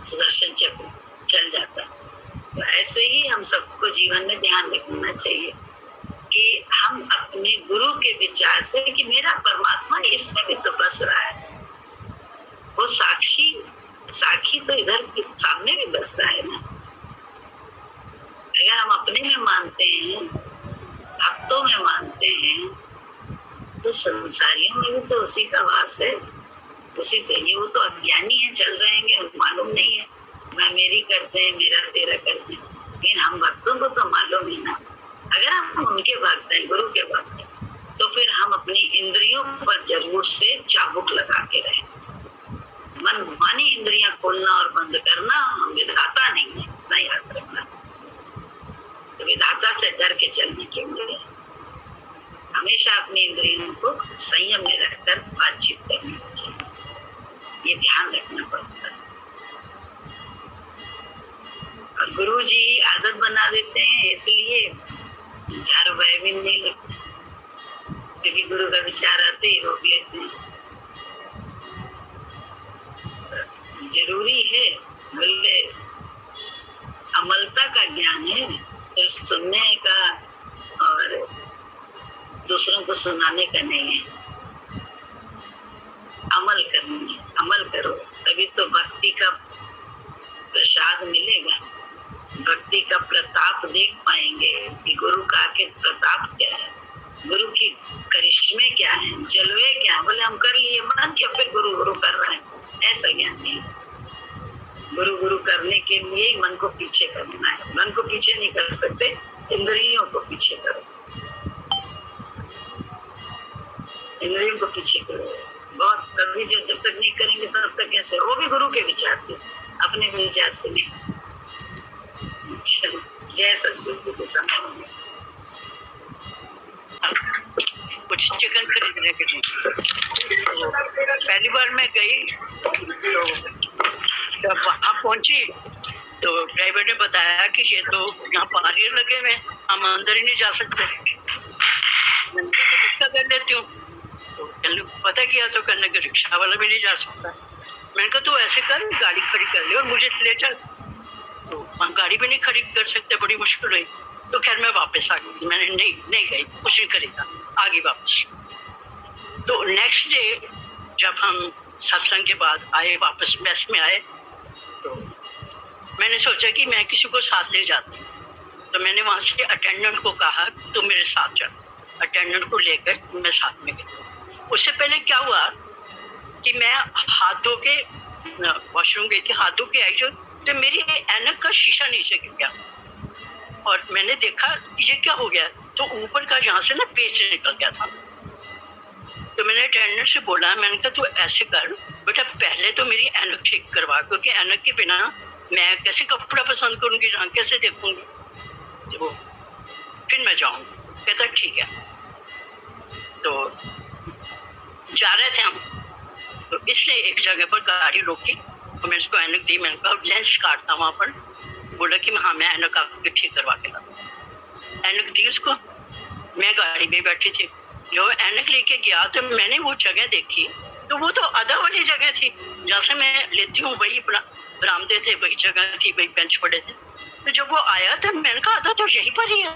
सुदर्शन चक्र चल जाता है। तो ऐसे ही हम सबको जीवन में ध्यान रखना चाहिए कि हम अपने गुरु के विचार से कि मेरा परमात्मा इसमें भी तो बस रहा है, वो साक्षी तो इधर सामने भी बस रहा है ना। अगर हम अपने में मानते हैं, भक्तों में मानते हैं, तो संसारियों में भी तो उसी का वास है, उसी से। ये वो तो अज्ञानी है, चल रहेंगे, मालूम नहीं है, मैं मेरी करते हैं, मेरा तेरा करते हैं। लेकिन हम भक्तों को तो मालूम ही ना। अगर हम उनके भक्त हैं, गुरु के भक्त हैं, तो फिर हम अपनी इंद्रियों पर जरूर से चाबुक लगा के रहें। मन मानी इंद्रियां खोलना और बंद करना विधाता नहीं है, इतना याद रखना। तो विधाता से डर के चलने के लिए हमेशा अपनी इंद्रियों को संयम में रखकर बातचीत करनी चाहिए, ये ध्यान रखना पड़ता है। और गुरु जी आदत बना देते हैं, इसलिए घर वह भी नहीं लगता, क्योंकि गुरु का विचार आते ही रोक लेते हैं। जरूरी है, बोले अमलता का ज्ञान है, सिर्फ सुनने का और दूसरों को सुनाने का नहीं है। अमल करनी, अमल करो, तभी तो भक्ति का प्रसाद मिलेगा, भक्ति का प्रताप देख पाएंगे कि गुरु का आखिर प्रताप क्या है, गुरु की करिश्मे क्या है, जलवे क्या है। बोले हम कर लिए मन क्या, फिर गुरु गुरु कर रहे हैं, ऐसा ज्ञान नहीं। गुरु गुरु करने के लिए मन को पीछे करना है। मन को पीछे नहीं कर सकते, इंद्रियों को पीछे करो, इंद्रियों को पीछे करो। बहुत कभी जो जब तक नहीं करेंगे तब तक कैसे, वो भी गुरु के विचार से, अपने विचार से नहीं। जय सतगुरु के समय कुछ चिकन खरीदने के लिए तो पहली बार मैं गई, तो जब वहाँ पहुंची तो ड्राइवर ने बताया कि ये तो यहाँ बैरियर लगे हुए, हम अंदर ही नहीं जा सकते। मैं रिक्शा कर लेती हूँ, तो पता किया तो कहने के रिक्शा वाला भी नहीं जा सकता। मैंने कहा तो ऐसे कर, गाड़ी खड़ी कर ले और मुझे ले चल। तो हम गाड़ी भी नहीं खड़ी कर सकते, बड़ी मुश्किल हुई। तो खैर मैं वापस आ गई, मैंने नहीं गई, कुछ नहीं खरीदा, आ गई वापस। तो नेक्स्ट डे जब हम सत्संग के बाद आए, वापस मेस में आए, तो मैंने सोचा कि मैं किसी को साथ ले जाती हूँ। तो मैंने वहाँ से अटेंडेंट को कहा तुम मेरे साथ चल। अटेंडेंट को लेकर मैं साथ में गई। उससे पहले क्या हुआ कि मैं हाथ धो के वॉशरूम गई थी, हाथ धो के आई तो मेरी ऐनक का शीशा नीचे गिर गया और मैंने देखा ये क्या हो गया, तो ऊपर का यहाँ से ना पेच निकल गया था। तो मैंने अटेंडेंट से बोला, मैंने कहा तू ऐसे कर बेटा, पहले तो मेरी ऐनक ठीक करवा, क्योंकि ऐनक के बिना मैं कैसे कपड़ा पसंद करूँगी, कैसे देखूंगी, तो फिर मैं जाऊँगी। कहता ठीक है। तो जा रहे थे हम, तो इसलिए एक जगह पर गाड़ी रोकी तो मैंने उसको ऐनक दी, मैंने कहा लेंस काटता वहाँ पर, बोला कि हाँ मैं ऐनक आपके ठीक करवा के लाऊं। ऐनक दी उसको, मैं गाड़ी में बैठी थी, जो ऐनक लेके गया तो मैंने वो जगह देखी तो वो तो आधा वाली जगह थी जहाँ से मैं लेती हूँ, वही बरामदे थे, वही जगह थी, वही बेंच पड़े थे। तो जब वो आया तो मैंने कहा आधा तो यहीं पर ही है,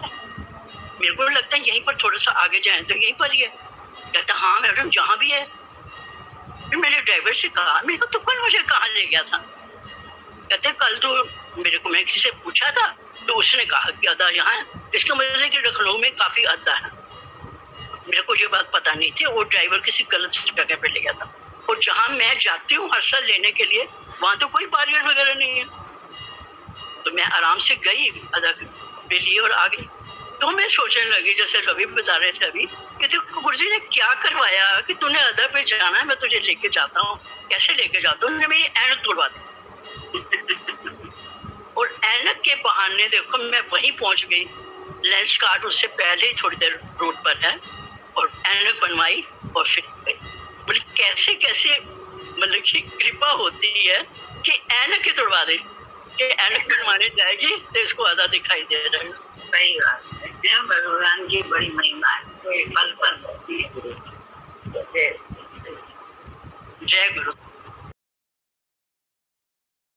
मेरे को लगता है यहीं पर थोड़ा सा आगे जाए तो यहीं पर ही है। कहता हाँ मैडम जहाँ भी है। फिर मेरे ड्राइवर से कहा, मेरे को तो कल मुझे कहाँ ले गया था? कहते कल तो मेरे को मैं किसी से पूछा था तो उसने कहा कि अदा यहाँ है, इसका मतलब है कि लखनऊ में काफी अदा है। मेरे को ये बात पता नहीं थी, वो ड्राइवर किसी गलत जगह पे ले गया था। और जहाँ मैं जाती हूँ हर साल लेने के लिए, वहां तो कोई बैरियर वगैरह नहीं है। तो मैं आराम से गई, अदा पे लिए और आ गई। तो मैं सोचने लगी, जैसे रवि बता रहे थे अभी, कि देखो गुरुजी ने क्या करवाया कि तूने अदा पे जाना है, मैं तुझे लेके जाता हूँ। कैसे लेके जाता हूँ? मेरी ऐनक तोड़वा दी। और ऐनक के बहाने देखो मैं वहीं पहुंच गई। लेंस कार्ड उससे पहले ही थोड़ी देर रोड पर है, और ऐनक बनवाई और फिर गई। बोले कैसे कैसे मतलब की कृपा होती है कि ऐनक ही तोड़वा दे, कि ऐनक बनवाने जाएगी तो इसको अदा दिखाई दे रहा है। सही बात है, भगवान की बड़ी महिमा है, कोई पल पर होती है। जय गुरु।